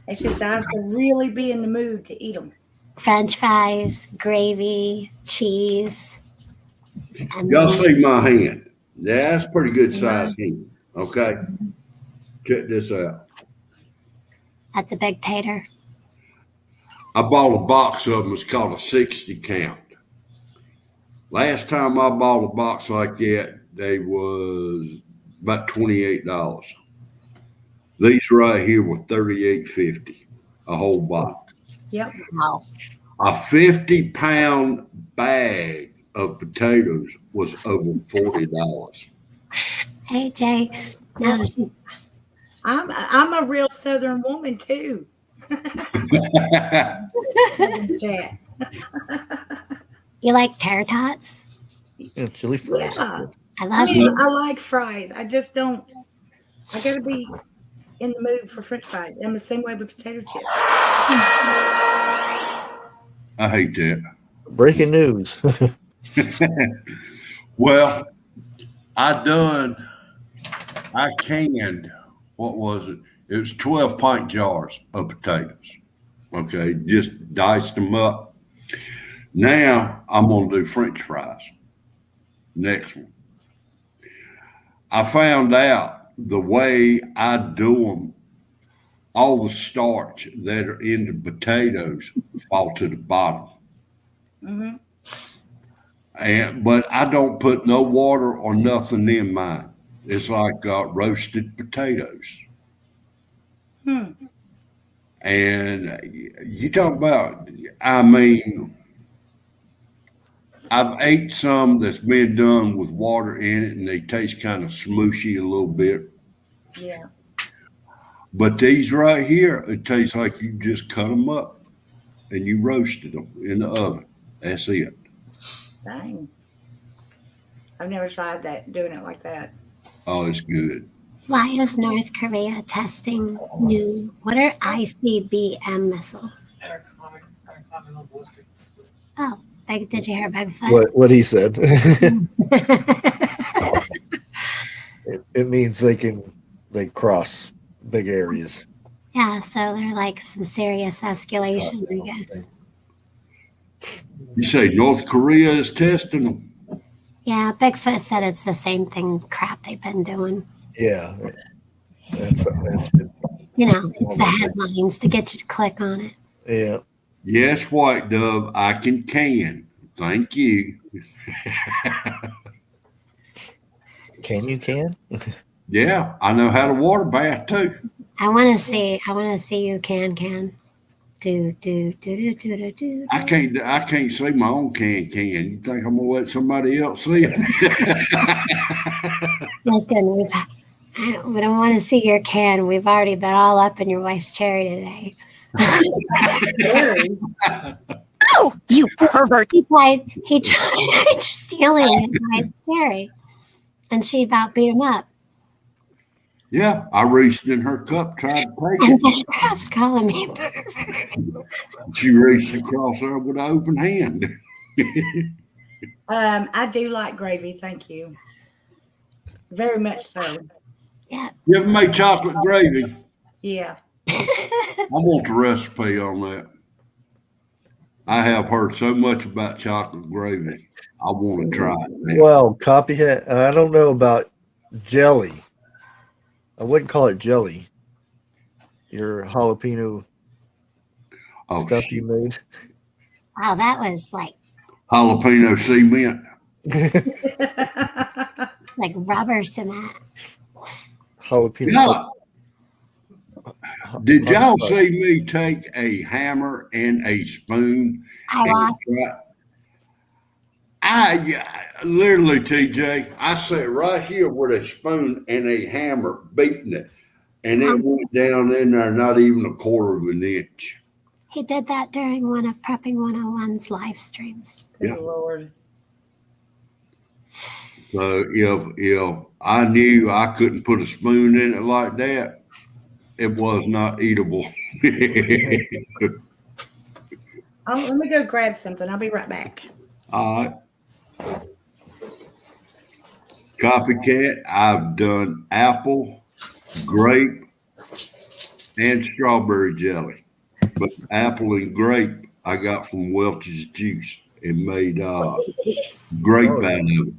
It's just I have to really be in the mood to eat them. French fries, gravy, cheese. And Y'all then- see my hand? Yeah, that's a pretty good size hand. Okay. Check this out. That's a big tater. I bought a box of them. It's called a 60 count. Last time I bought a box like that, they was about $28. These right here were $38.50 a whole box. Yep. Wow. A 50-pound bag of potatoes was over $40. Hey, Jay. Now, I'm a real Southern woman too. Chat. you like tater tots? Yeah, chili fries. Yeah. I I love mean, it. I like fries. I just don't. I gotta be in the mood for French fries. I'm the same way with potato chips. I hate that. Breaking news. Well, I canned, what was it? It was 12 pint jars of potatoes. Okay, just diced them up. Now I'm going to do French fries. Next one. I found out the way I do them, all the starch that are in the potatoes fall to the bottom. Hmm. But I don't put no water or nothing in mine. It's like roasted potatoes. Hmm. And you talk about, I mean, I've ate some that's been done with water in it and they taste kind of smooshy a little bit. Yeah. But these right here, it tastes like you just cut them up and you roasted them in the oven. That's it. Dang. I've never tried that, doing it like that. Oh, it's good. Why is North Korea testing new? What are ICBM missiles? Intercontinental ballistic missiles. Oh, did you hear Bigfoot? What he said. It means they cross big areas. Yeah, so they're like some serious escalation, I guess. You say North Korea is testing them? Yeah, Bigfoot said it's the same thing crap they've been doing. Yeah, that's good. You know, it's the headlines to get you to click on it. Yeah. Yes, White Dove, I can. Thank you. Can you? Yeah, I know how to water bath too. I want to see you can. Do. I can't see my own can. You think I'm gonna let somebody else see it? Listen, we don't want to see your can. We've already been all up in your wife's cherry today. Oh, you pervert. He tried stealing his wife's cherry, and she about beat him up. Yeah, I reached in her cup, tried to take And it. the sheriff's calling me pervert. She reached across there with an open hand. I do like gravy, thank you. Very much so. Yeah. You ever made chocolate gravy? Yeah. I want the recipe on that. I have heard so much about chocolate gravy. I want to try it now. Well, copycat. I don't know about jelly. I wouldn't call it jelly. Your jalapeno Oh, stuff shit. you made. Wow, that was like Jalapeno cement. rubber cement. Jalapeno. Yeah. Did y'all Honey bucks. see me take a hammer and a spoon? I watched. Literally, TJ, I sat right here with a spoon and a hammer beating it, and it went down in there not even a quarter of an inch. He did that during one of Prepping 101's live streams. Good Yeah. Lord. So if I knew I couldn't put a spoon in it like that, it was not eatable. Let me go grab something. I'll be right back. All right. Copycat, I've done apple, grape, and strawberry jelly. But apple and grape I got from Welch's Juice and made grape out of it.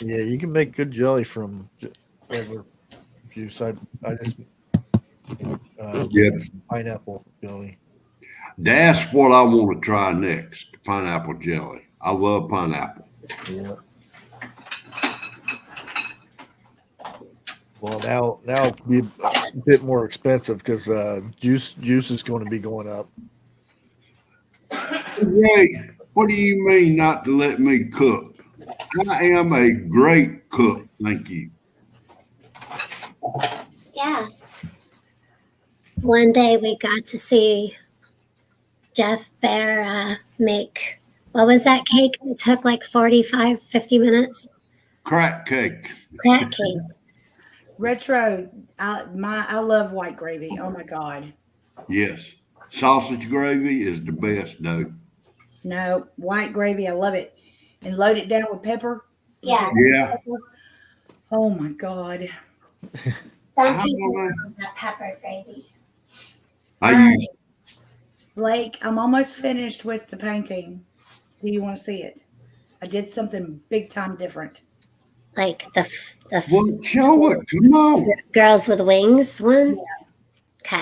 Yeah, you can make good jelly from regular juice. I just Yep. pineapple jelly. That's what I want to try next, pineapple jelly. I love pineapple. Yeah. Well, now it'll be a bit more expensive because juice is going to be going up. Hey, what do you mean not to let me cook? I am a great cook, thank you. Yeah. One day we got to see Jeff Bear make, what was that cake? It took like 50 minutes. Crack cake. Crack cake. Retro. I love white gravy. Oh my God. Yes. Sausage gravy is the best, though. No, white gravy. I love it. And load it down with pepper. Yeah. Yeah. Oh my God. Some people love that pepper gravy. I use Blake, I'm almost finished with the painting. Do you want to see it? I did something big time different. Like the well, show it. Come on. Girls with Wings one? Yeah.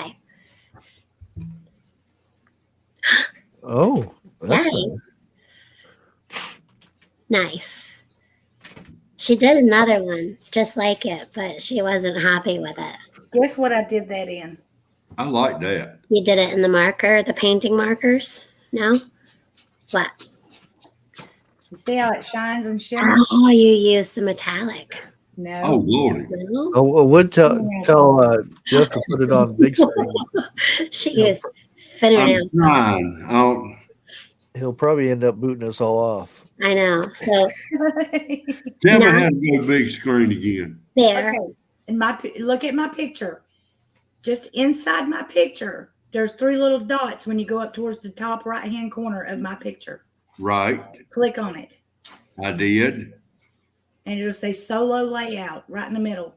Okay. Oh, that's Nice. Nice. She did another one just like it, but she wasn't happy with it. Guess what I did that in? I like that. You did it in the painting markers? No? What? You see how it shines and shimmers? Oh, you use the metallic. No. Oh, Lordy. No? I would tell Jeff to put it on big screen. She No. used I'm fingernails. trying. He'll probably end up booting us all off. I know. So Tell me No. how to go big screen again. there. Okay. Look at my picture. Just inside my picture, there's 3 little dots when you go up towards the top right-hand corner of my picture. Right. Click on it. I did. And it'll say solo layout right in the middle.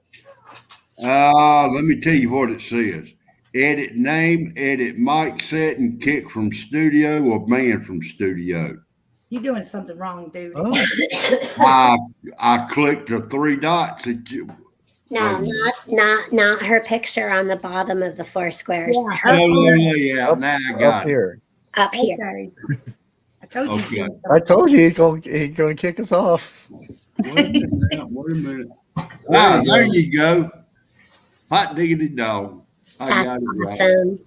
Let me tell you what it says. Edit name, edit mic set, and kick from studio or man from studio. You're doing something wrong, dude. Oh, I clicked the 3 dots. No, not her picture on the bottom of the 4 squares. Yeah. Solo layout. Now I up got it. here. Up here. Okay. I told you. Okay. I told you he's gonna kick us off. Wait a minute. Ah, there you go. Hot diggity dog. I That's got it right. awesome.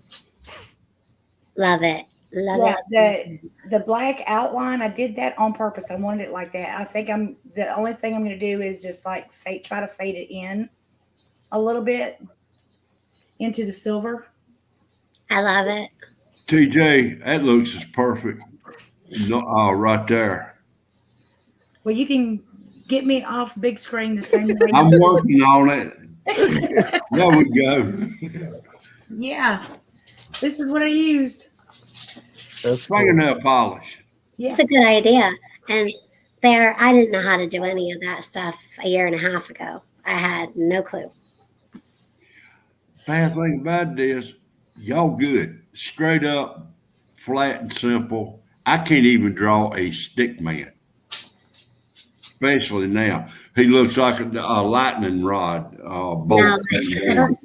Love it. Love it. The black outline, I did that on purpose. I wanted it like that. I think the only thing I'm going to do is just like try to fade it in a little bit into the silver. I love it. TJ, that looks as perfect. No, right there. Well, you can get me off big screen the same way. I'm working on it. There we go. Yeah. This is what I used. That's cool. Fingernail polish. Yeah. It's a good idea. And Bear, I didn't know how to do any of that stuff a year and a half ago. I had no clue. Bad thing about it is, y'all good. Straight up, flat and simple. I can't even draw a stick man. Especially now. He looks like a lightning rod bolt. No.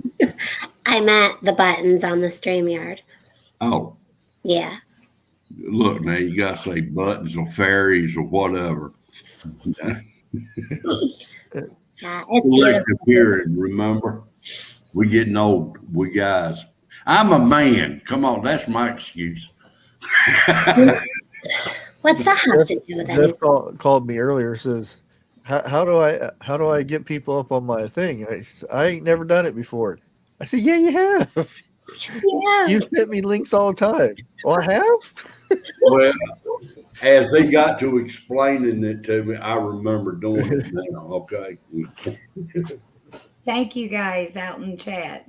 I meant the buttons on the StreamYard. Oh, Yeah. look, now you got to say buttons or fairies or whatever. Yeah, it's Electric beautiful. hearing, remember? We getting old. We guys. I'm a man. Come on, that's my excuse. What's that have to do with Jeff anything? called me earlier. Says, how do I get people up on my thing? I ain't never done it before. I said, yeah, you have. Yeah. You sent me links all the time. Oh, I have. Well, as they got to explaining it to me, I remember doing it now. Okay. Thank you guys out in chat.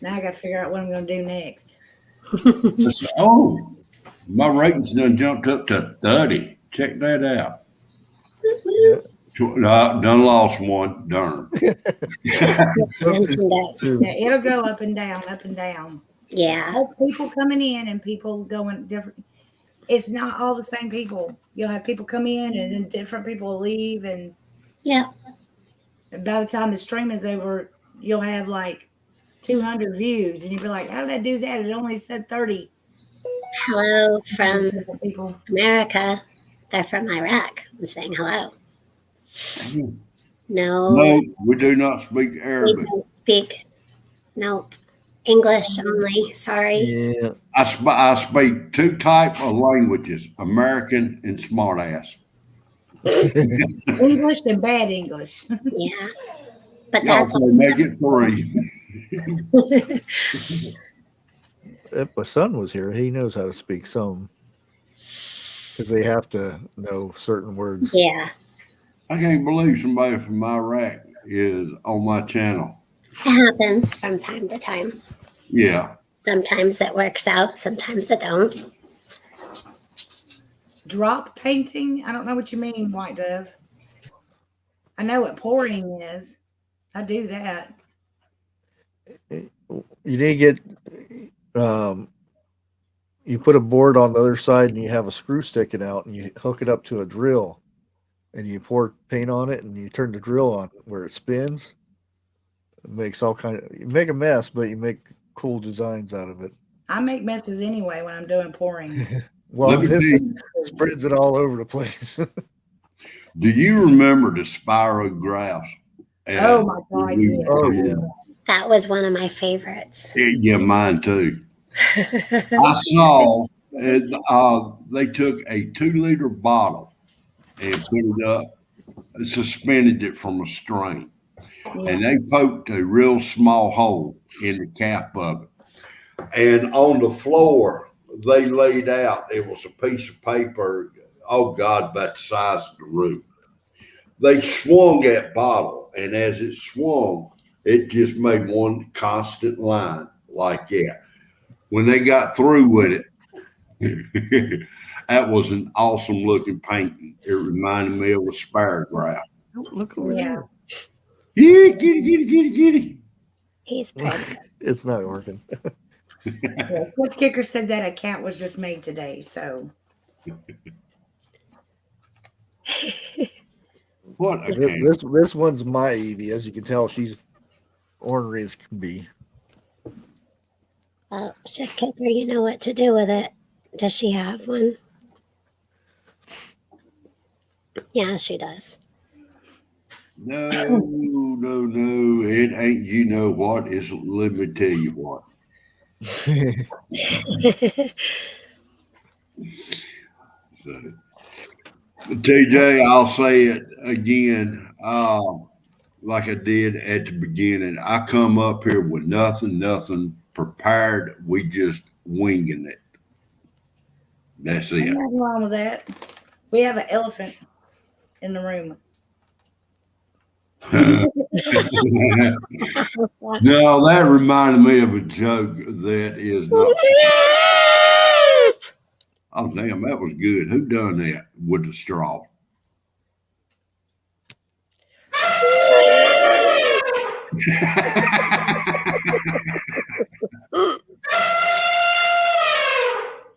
Now I got to figure out what I'm going to do next. Oh, my rating's done jumped up to 30. Check that out. Yeah. Done lost one. Darn. Mentioned it. Yeah, it'll go up and down, up and down. Yeah. Oh, people coming in and people going different. It's not all the same people. You'll have people come in and then different people will leave. And Yeah. by the time the stream is over, you'll have like 200 views. And you'll be like, how did I do that? It only said 30. Hello from People. America. They're from Iraq. I'm saying hello. No, No, we do not speak we Arabic. don't speak. No, English only. Sorry. Yeah. I speak 2 type of languages: American and smartass. English and bad English. Yeah. But Y'all that's can make it 3. If my son was here, he knows how to speak some. Because they have to know certain words. yeah. I can't believe somebody from Iraq is on my channel. It happens from time to time. Yeah. Sometimes it works out, sometimes it don't. Drop painting? I don't know what you mean, White Dove. I know what pouring is. I do that. You need to get you put a board on the other side and you have a screw sticking out and you hook it up to a drill and you pour paint on it and you turn the drill on where it spins. It makes all kind of, you make a mess, but you make cool designs out of it. I make messes anyway when I'm doing pouring. Well, Let me this see. spreads it all over the place. Do you remember the sparrow grouse? Oh my God, when we was yeah. Oh, coming yeah. up? That was one of my favorites. Yeah, mine too. I saw they took a 2-liter bottle and put it up, suspended it from a string, Yeah. and they poked a real small hole in the cap of it. And on the floor, they laid out, it was a piece of paper, oh God, about the size of the room. They swung that bottle, and as it swung, it just made one constant line like that. When they got through with it, that was an awesome looking painting. It reminded me of a sparrow grouse. Oh, look over Yeah. there. Yeah, kitty, kitty, kitty, kitty. He's pretty. It's not working. Yeah. Cliff Kicker said that a cat was just made today. So What a cat. This one's my Evie. As you can tell, she's ornery as can be. Well, Chef Kicker, you know what to do with it. Does she have one? Yeah, she does. No, it ain't. You know what? It's, let me tell you what. So, TJ, I'll say it again, like I did at the beginning. I come up here with nothing prepared. We just winging it. That's there's it. nothing wrong with that. We have an elephant in the room. No, that reminded me of a joke that is not. Oh, damn, that was good. Who done that with the straw?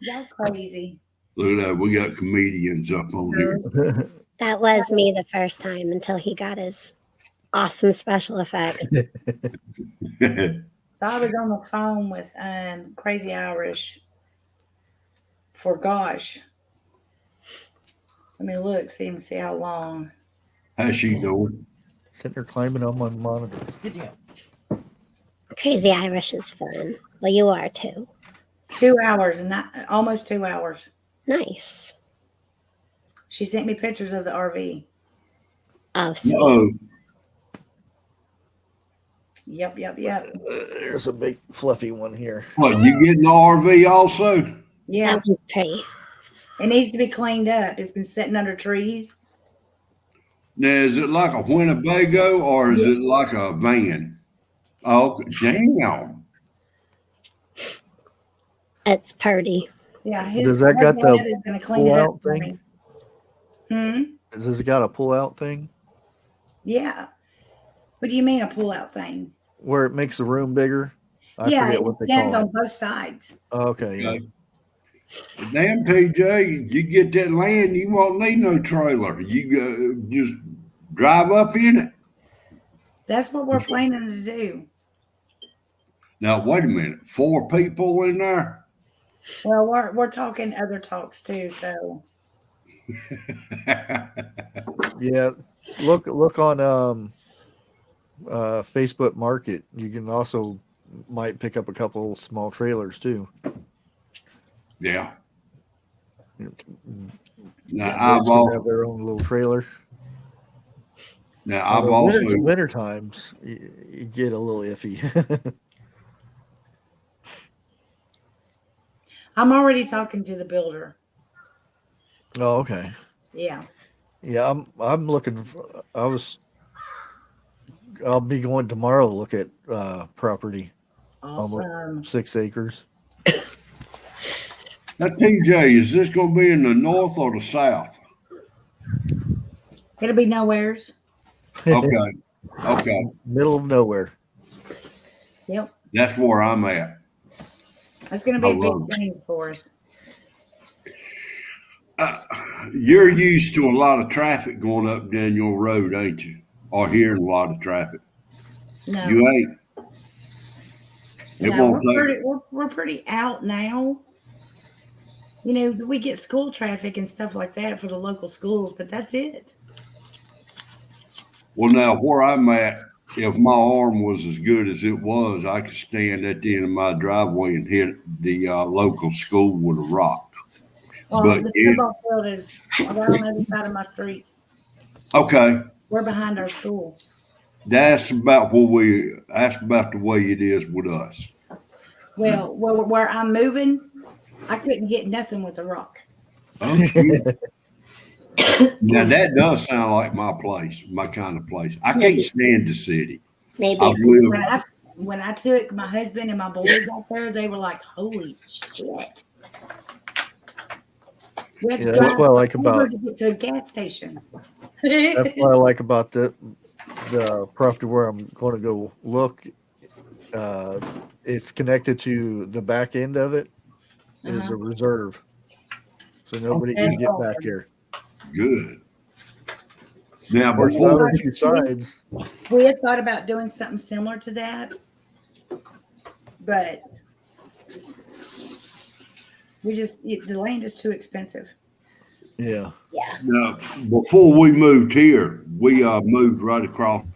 Y'all crazy. Look at that. We got comedians up on here. That was me the first time until he got his awesome special effects. So I was on the phone with Crazy Irish for gosh. Let me look, see how long. How's she doing? Sitting there climbing on my monitor. Get down. Crazy Irish is fun. Well, you are too. 2 hours and almost 2 hours. Nice. She sent me pictures of the RV. Oh, see. No. Yep. There's a big fluffy one here. What, you getting the RV also? Yeah, That was pretty. it needs to be cleaned up. It's been sitting under trees. Now, is it like a Winnebago or is it like a van? Oh, damn. It's pretty. Yeah, Does that got the dad is going to clean it up pull-out for thing? me. Does it got a pull-out thing Yeah. What do you mean a pull-out thing? where it makes the room bigger? I Yeah, forget it what they stands call on it. both sides. Okay, yeah. Damn, TJ, you get that land, you won't need no trailer. You just drive up in it. That's what we're planning to do. Now, wait a minute. 4 people in there? Well, we're talking other talks too. So Yeah, look on Facebook Market. You can also might pick up a couple small trailers too. Yeah. Now, Those can have their own little trailer. I've Although also winter times you get a little iffy. I'm already talking to the builder. Oh, okay. Yeah. Yeah, I'm looking. I'll be going tomorrow to look at property. Awesome. Almost 6 acres. now, TJ, is this going to be in the north or the south? It'll be nowheres. Okay. Okay. Middle of nowhere. Yep. That's where I'm at. That's going to be a love big thing for us. You're used to a lot of traffic going up and down your road, ain't you? Or hearing a lot of traffic. No. You ain't. It No, won't take. we're pretty out now. You know, we get school traffic and stuff like that for the local schools, but that's it. Well, now where I'm at, if my arm was as good as it was, I could stand at the end of my driveway and hit the local school with a rock. But The football field is right on the other side of my street. okay, We're behind our school. that's about the way it is with us. Well, where I'm moving, I couldn't get nothing with a rock. Oh, shit. Now that does sound like my place, my kind of place. I can't stand the city. Maybe I've lived. When I took my husband and my boys out there, they were like, "Holy shit!" We had to that's drive what I like over about to get to a gas station. that's what I like about the property where I'm going to go look. It's connected to the back end of it is a reserve, so nobody can get back here. Good. Now, Of course, the before other two sides. We had thought about doing something similar to that, but the land is too expensive. Yeah. now, before we moved here, we moved right across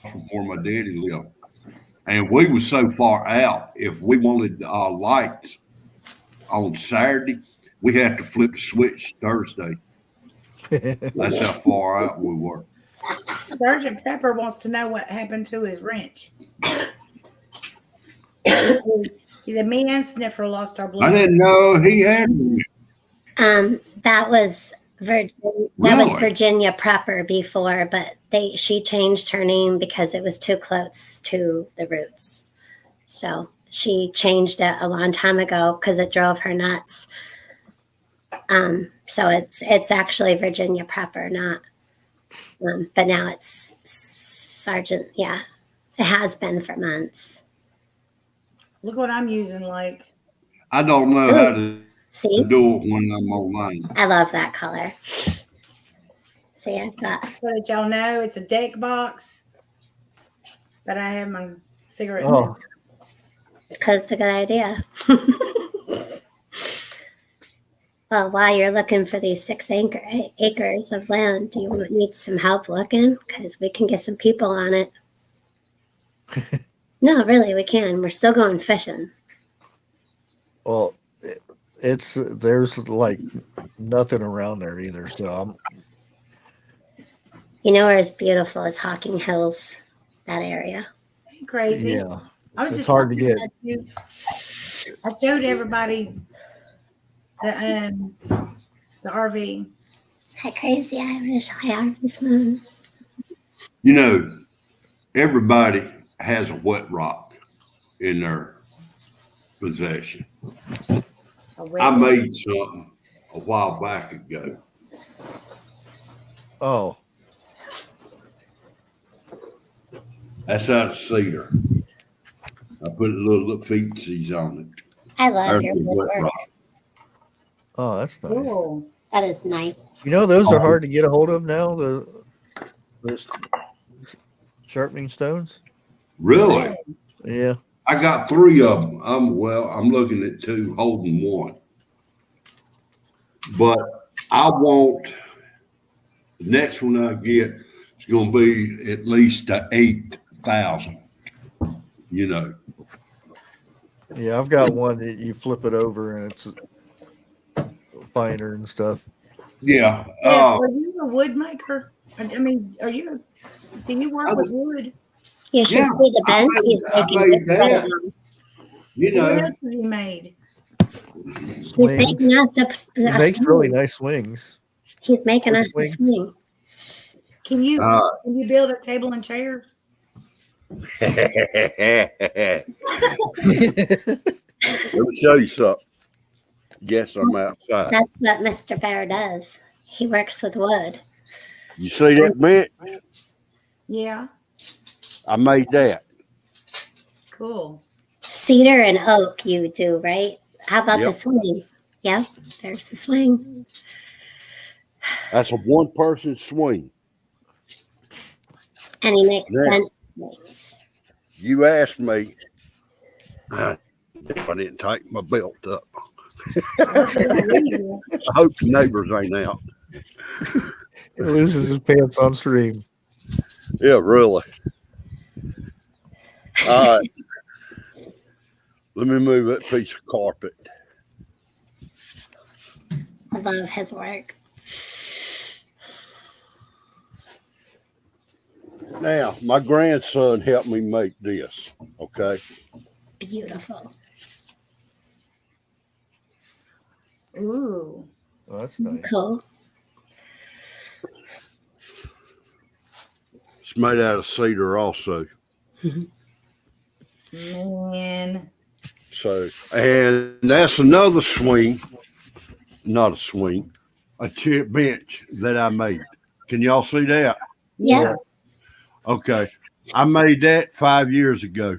from where my daddy lived, and we was so far out. If we wanted lights on Saturday, we had to flip the switch Thursday. That's how far out we were. Sergeant Pepper wants to know what happened to his wrench. He said, "Me and Sniffer lost our blue." I didn't know he had one. that was Virginia proper before, but she changed her name because it was too close to the roots. So she changed it a long time ago because it drove her nuts. So it's actually Virginia proper, not. But now it's Sergeant. Yeah, it has been for months. Look what I'm using. Like, I don't know how to See, do it when I'm online. I love that color. See, I've got. so that y'all know, it's a deck box, but I have my cigarette. Oh, Because it's a good idea. Well, while you're looking for these 6 acres of land, do you need some help looking? Because we can get some people on it. No, really, we can. We're still going fishing. well, there's like nothing around there either. So You know where it's beautiful is Hocking Hills, that area. Crazy. yeah, I was it's just hard to talking get. about you. I showed everybody the RV. Hi, crazy Irish. Hi, Irish moon. You know, everybody has a wet rock in their possession. I made something a while back ago. Oh, That's out of cedar. I put little feetsies on it. I love There's your the wet woodwork. rock. oh, that's nice. Cool. That is nice. You know, those are hard to get a hold of now. Those sharpening stones. Really? Yeah. I got 3 of them. I'm looking at 2, holding 1. But I want the next one I get is going to be at least 8,000. You know. Yeah, I've got one that you flip it over and it's finer and stuff. Yeah. Are you a wood maker? I mean, can you work with wood? You should Yeah, see the bench he's I making. made good that. on. You What know. else have you made? He's Swings. making us He a makes swing. really nice swings. He's making us a Swing. swing. Can you build a table and chairs? Let me show you something. Yes, I'm outside. That's what Mr. Bear does. He works with wood. You see that bench? Yeah. I made that. Cool. Cedar and oak you do, right? How about the Yep. swing? Yep, there's the swing. That's a 1-person swing. And he makes Yeah. bench swings. You asked me if I didn't tighten my belt up. I hope the neighbors ain't out. loses his pants on stream. Yeah, really. All right. Let me move that piece of carpet. I love his work. Now, my grandson helped me make this. Okay. Beautiful. Ooh. Oh, that's nice. Cool. It's made out of cedar also. Man. So, and that's another swing, not a swing, a chip bench that I made. Can y'all see that? Yeah. Okay. I made that 5 years ago.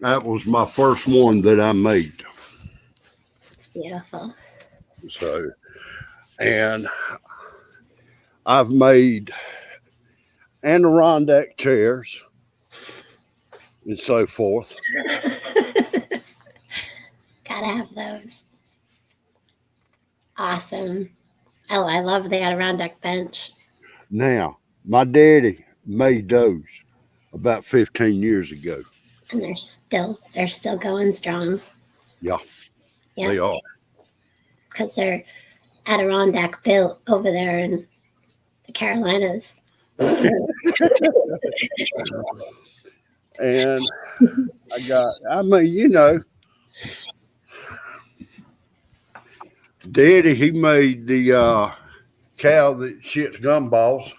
That was my first one that I made. It's beautiful. So, and I've made Adirondack chairs and so forth. Gotta have those. Awesome. Oh, I love the Adirondack bench. Now, my daddy made those about 15 years ago. And they're still going strong. Yeah, Yeah. they are. Because they're Adirondack built over there in the Carolinas. And I mean, Daddy, he made the cow that shits gumballs.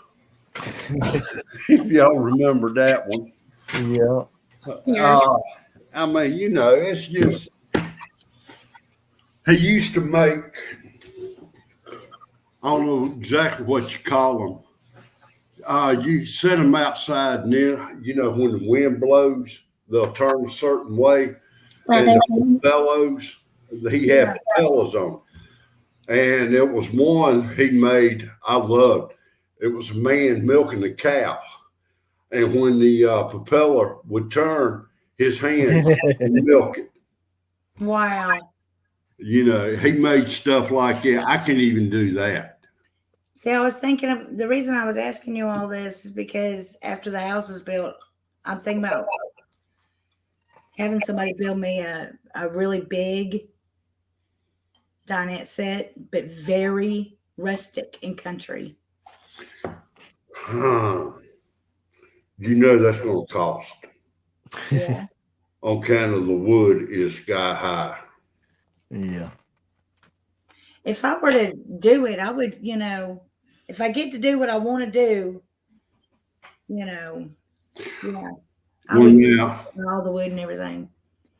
If y'all remember that one. Yeah. Yeah. I mean, it's just, he used to make, I don't know exactly what you call them. You set them outside, and then, when the wind blows, they'll turn a certain way. Weather. And the bellows, he had propellers on them. And it was one he made, I loved. It was a man milking a cow. And when the propeller would turn, his hands would milk it. Wow. He made stuff like that. I can't even do that. See, I was thinking of the reason I was asking you all this is because after the house is built, I'm thinking about having somebody build me a really big dinette set, but very rustic and country. That's going to cost. Yeah. On account of the wood is sky high. Yeah. If I were to do it, I would, if I get to do what I want to do, yeah, I Well, would now, do all the wood and everything.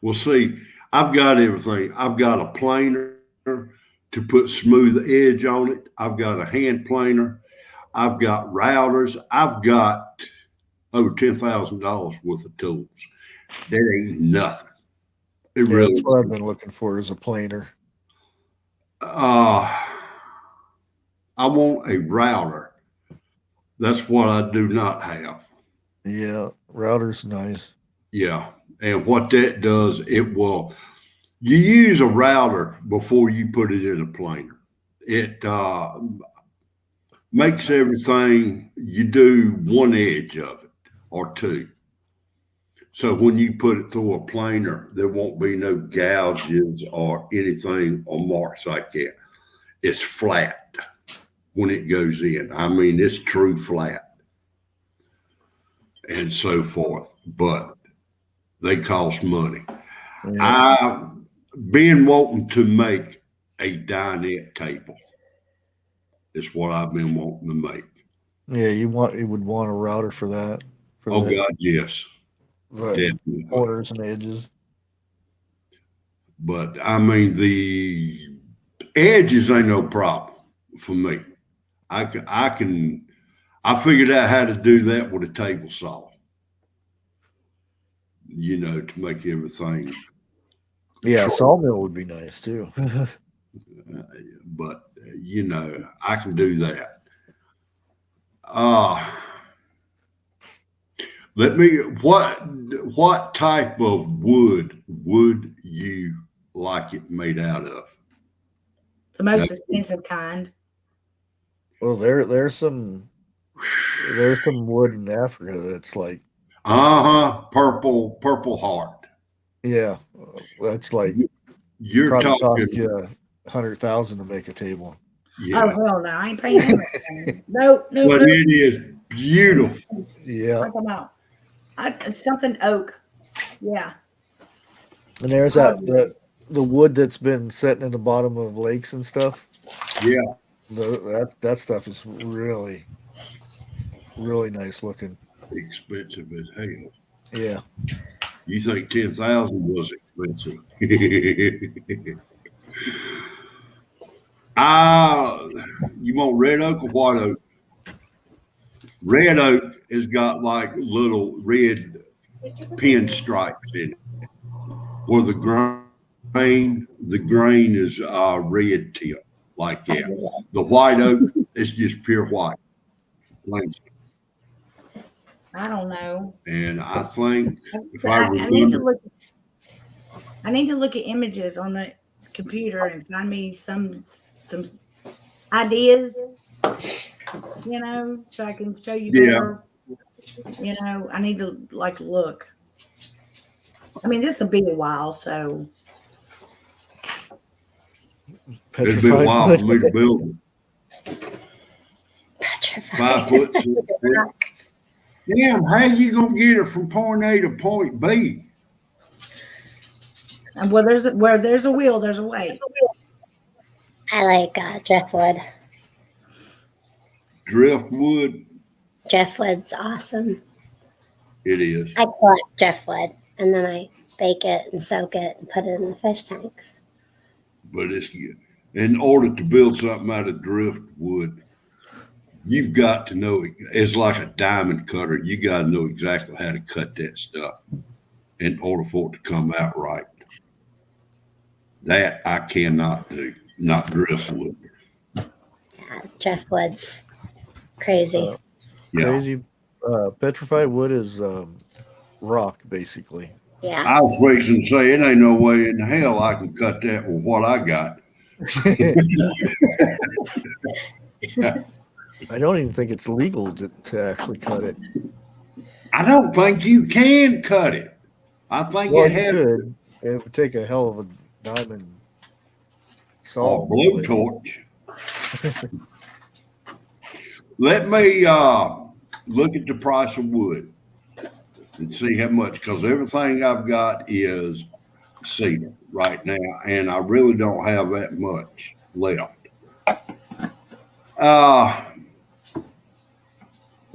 Well, see, I've got everything. I've got a planer to put smooth edge on it. I've got a hand planer. I've got routers. I've got over $10,000 worth of tools. That ain't nothing. It Yeah, really. that's what I've been looking for is a planer. I want a router. That's what I do not have. Yeah, router's nice. Yeah. And what that does, you use a router before you put it in a planer. It makes everything, you do one edge of it or two. So when you put it through a planer, there won't be no gouges or anything or marks like that. It's flat when it goes in. I mean, it's true flat and so forth, but they cost money. Yeah. I've been wanting to make a dinette table. Is what I've been wanting to make. Yeah, you would want a router for that. Oh God, yes, Right. definitely. Corners and edges. But I mean, the edges ain't no problem for me. I figured out how to do that with a table saw. To make everything. Yeah, short. sawmill would be nice too. But I can do that. What type of wood would you like it made out of? The most expensive kind. Well, there's some wood in Africa that's like, Purple heart. yeah, that's like You're probably cost talking, you 100,000 to make a table. yeah, Oh hell no, I ain't paying that much. Nope, nope, but nope. it is beautiful. Yeah, I'm talking about something oak. Yeah. and there's Oh, the wood that's been sitting in the bottom of lakes and stuff. Yeah, That stuff is really nice looking. expensive as hell. Yeah, You think 10,000 was expensive? Ah, you want red oak or white oak? Red oak has got like little red pinstripes in it, where the grain is red tip, like that. The white oak is just pure white. Plain. I don't know. And I think if I I need to remember, look. I need to look at images on the computer and find me some ideas. So I can show you yeah, better. I need to like look. I mean, this will be a while, so it'd be a petrified while wood. for me to build it. Petrified. 5 foot. 6 feet. Damn, how you gonna get it from point A to point B? and where there's a will, there's a way. I like driftwood. Driftwood, Driftwood's awesome. it is. I collect driftwood and then I bake it and soak it and put it in the fish tanks. But it's in order to build something out of driftwood, you've got to know it's like a diamond cutter. You got to know exactly how to cut that stuff in order for it to come out right. That I cannot do, not driftwood. Driftwood's crazy. Yeah. Crazy. Petrified wood is rock, basically. Yeah. I was fixing to say it ain't no way in hell I can cut that with what I got. I don't even think it's legal to actually cut it. I don't think you can cut it. I think Well, it you has could. It would take a hell of a diamond a saw. blowtorch. Let me look at the price of wood and see how much, because everything I've got is cedar right now, and I really don't have that much left. Well,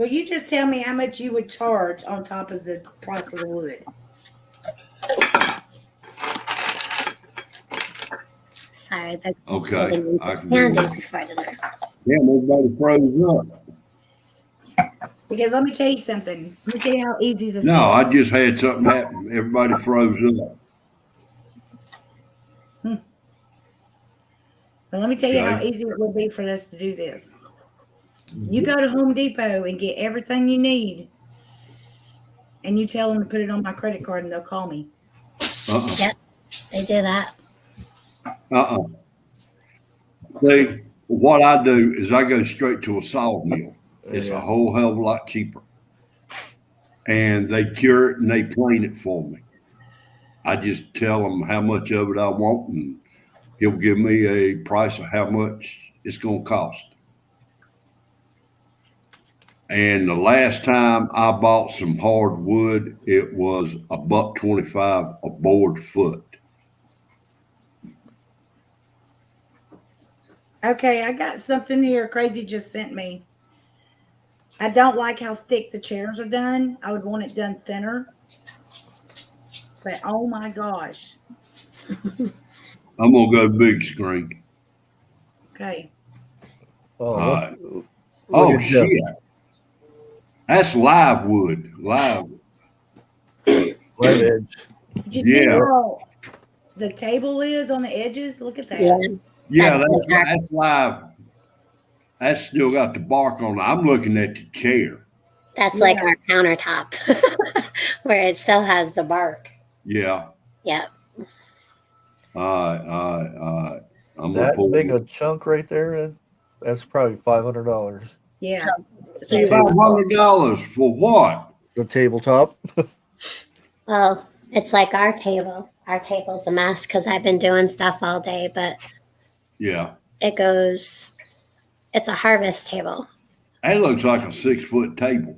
you just tell me how much you would charge on top of the price of the wood. Sorry, the Okay, I can do candy that. was right in there. Damn, everybody froze up. Because let me tell you something. Let me tell you how easy this No, is. I just had something happen. Everybody froze up. But let me tell you how Okay. easy it will be for us to do this. You go to Home Depot and get everything you need, and you tell them to put it on my credit card, and they'll call me. Yep, they do that. See, what I do is I go straight to a sawmill. It's a Yeah. whole hell of a lot cheaper. And they cure it and they plane it for me. I just tell them how much of it I want, and he'll give me a price of how much it's going to cost. And the last time I bought some hardwood, it was $1.25 a board foot. Okay, I got something here. Crazy just sent me. I don't like how thick the chairs are done. I would want it done thinner. But oh my gosh. I'm going to go big screen. Okay. Oh, All look, right. look Oh, at Jeff. shit. That's live wood. Live. Live edge. Did you see Yeah. how the table is on the edges? Look at that. Yeah. Yeah, That's that's live. That's still got the bark on it. I'm looking at the chair. That's like Yeah. our countertop where it still has the bark. Yeah. Yep. All right. I'm going to That pull big it. a chunk right there. That's probably $500. Yeah. Do you- $500 for what? The tabletop. Well, it's like our table. Our table's a mess because I've been doing stuff all day, but Yeah. it's a harvest table. That looks like a 6-foot table.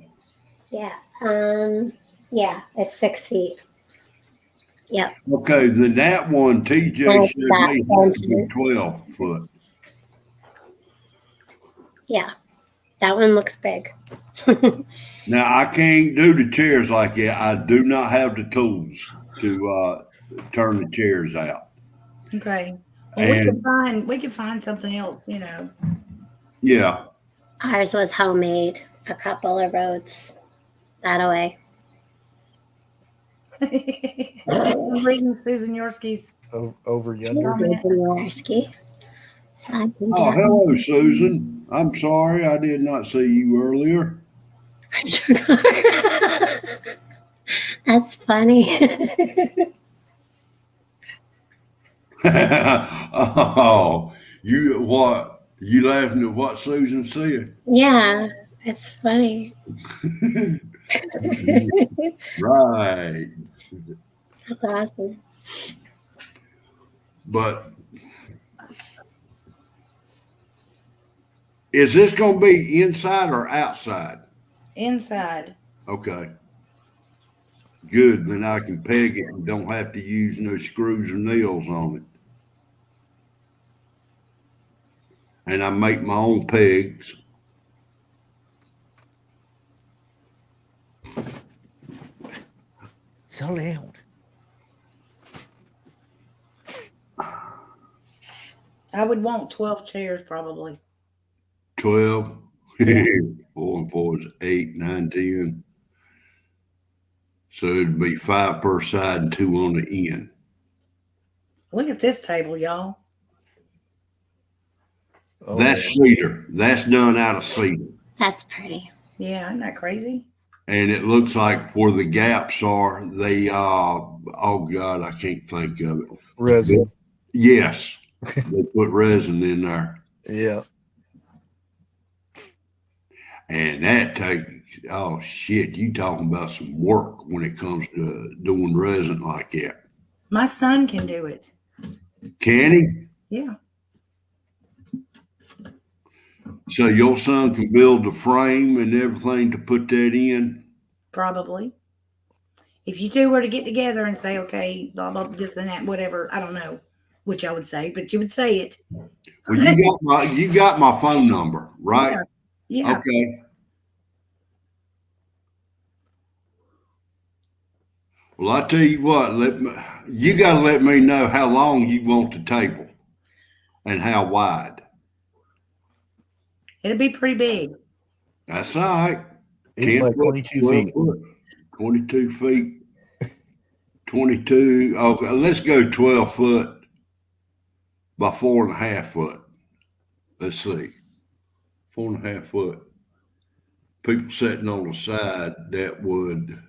Yeah. Yeah, it's 6 feet. Yep. Okay, then that one TJ Well, showed that me has to be benches. 12 foot. Yeah. That one looks big. Now I can't do the chairs like that. I do not have the tools to turn the chairs out. Okay. Well, we could find something else, you know. Yeah. Ours was homemade a couple of roads that away. I'm reading Susan Yorsky's. Over yonder. Jaworski. So I can Oh, get hello, Susan. I'm sorry I did not see you earlier. That's funny. Oh, you what? You laughing at what Susan said? Yeah, it's funny. Right. That's awesome. But is this going to be inside or outside? Inside. Okay. Good. Then I can peg it and don't have to use no screws or nails on it. And I make my own pegs. So loud. I would want 12 chairs probably. 12. 4 and 4 is 8, 9, 10. So it'd be 5 per side and 2 on the end. Look at this table, y'all. Oh, That's cedar. That's done out of cedar. That's pretty. Yeah, isn't that crazy? And it looks like where the gaps are, they oh God, I can't think of it. resin. Yes. They put resin in there. Yeah. And that takes, oh shit, you talking about some work when it comes to doing resin like that. My son can do it. Can he? Yeah. So your son can build the frame and everything to put that in? Probably. If you two were to get together and say, okay, blah, blah, this and that, whatever, I don't know which I would say, but you would say it. Well, you got my phone number, right? Yeah. Okay. Well, I tell you what, you got to let me know how long you want the table and how wide. It'd be pretty big. That's all right. 8 by 22 feet. 22 feet. 22. Okay, let's go 12 foot by 4.5 foot. Let's see. 4.5 foot. People sitting on the side, that would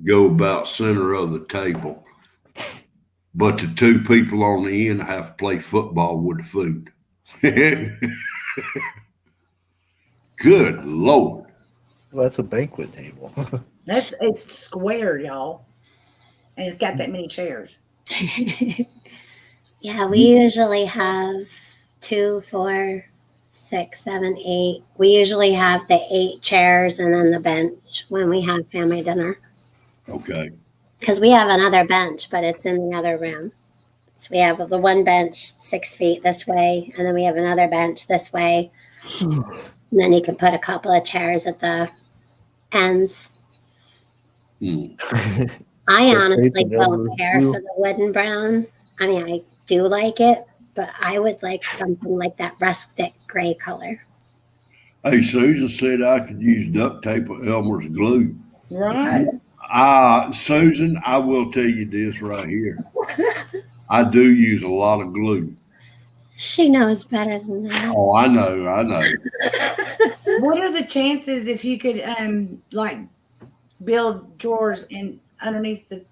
go about center of the table. But the 2 people on the end have to play football with the food. Good Lord. Well, that's a banquet table. It's square, y'all. And it's got that many chairs. Yeah, we usually have 2, 4, 6, 7, 8. We usually have the 8 chairs and then the bench when we have family dinner. Okay. Because we have another bench, but it's in the other room. So we have the one bench 6 feet this way, and then we have another bench this way. And then you can put a couple of chairs at the ends. I So honestly tape and don't elbow care glue. for the wooden brown. I mean, I do like it, but I would like something like that rustic gray color. Hey, Susan said I could use duct tape or Elmer's glue. Right. Susan, I will tell you this right here. I do use a lot of glue. She knows better than that. Oh, I know. What are the chances if you could like build drawers in underneath the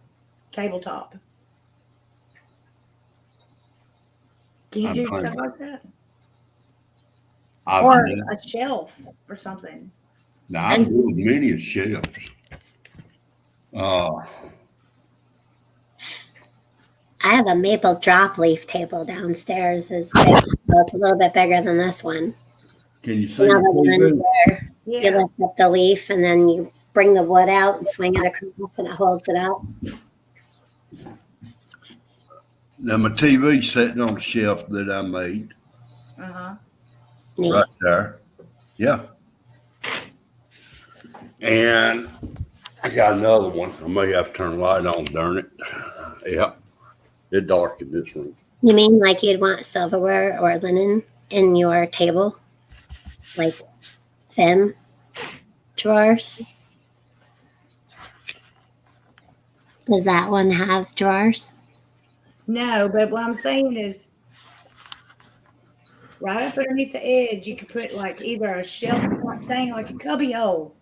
tabletop? Can you I'm do thinking. stuff like that? I've or done. a shelf or something. Now, I've built many shelves. I have a maple drop leaf table downstairs. It's big. So it's a little bit bigger than this one. Can you see You know the the ones TV? where you Yeah. lift up the leaf and then you bring the wood out and swing it across and it holds it up. Now, my TV's sitting on the shelf that I made Uh-huh. Neat. right there. Yeah. And I got another one. I may have to turn the light on, darn it. Yeah. It dark in this room. You mean like you'd want silverware or linen in your table? Like thin drawers? Does that one have drawers? No, but what I'm saying is right up underneath the edge, you could put like either a shelf thing, like a cubby hole.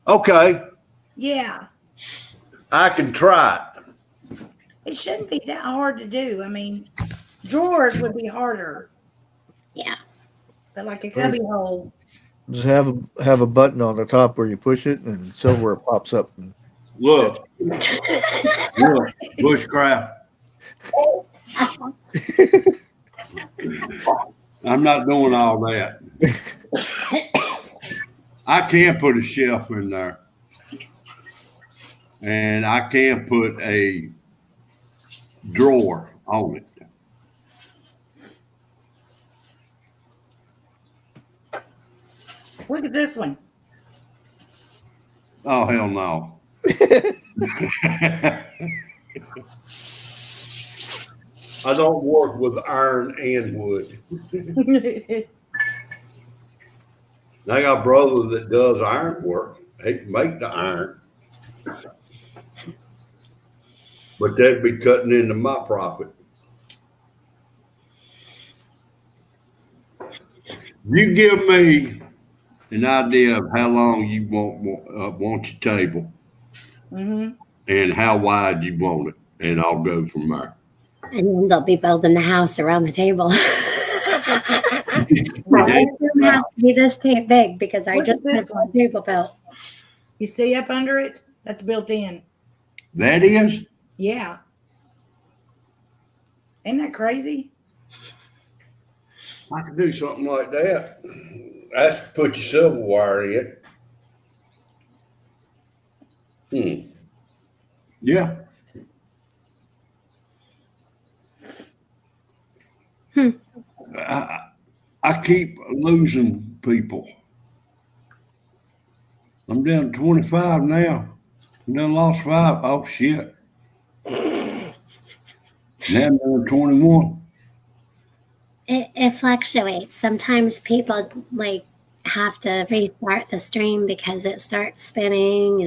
Okay. Yeah. I can try it. It shouldn't be that hard to do. I mean, drawers would be harder, Yeah. but like a cubby hole. Just have a button on the top where you push it and silverware pops up. And Look. Look. Bushcraft. I'm not doing all that. I can put a shelf in there. And I can put a drawer on it. Look at this one. Oh, hell no. I don't work with iron and wood. I got a brother that does iron work. He can make the iron. But that'd be cutting into my profit. You give me an idea of how long you want your table Mm-hmm. and how wide you want it, and I'll go from there. And then they'll be building the house around the table. The room has to be this big because I Look just at this had one table built. You see up under it? That's built in. That is? Yeah. Isn't that crazy? I could do something like that. That's to put your silverware in. Yeah. I keep losing people. I'm down to 25 now. I done lost 5. Oh, shit. Now I'm down to 21. It fluctuates. Sometimes people like have to restart the stream because it starts spinning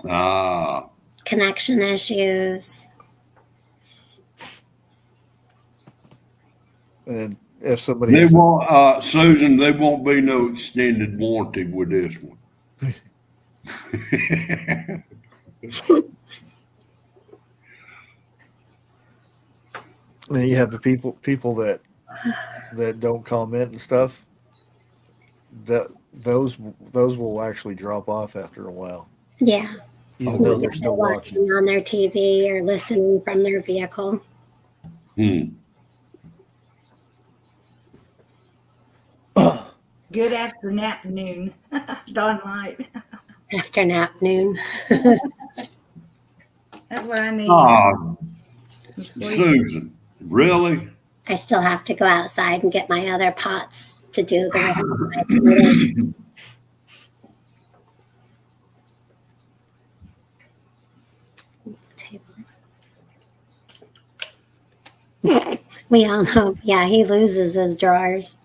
and connection issues. And if somebody They has won't, Susan, there won't be no extended warranty with this one. and you have the people that don't comment and stuff, that those will actually drop off after a while, Yeah. even though they're They're still watching watching. on their TV or listening from their vehicle. Good after nap noon. Dawn light. After nap noon. That's what I need. Oh, Some sleep. Susan, really? I still have to go outside and get my other pots to do the rest of my tomatoes. We all know. Yeah, he loses his drawers.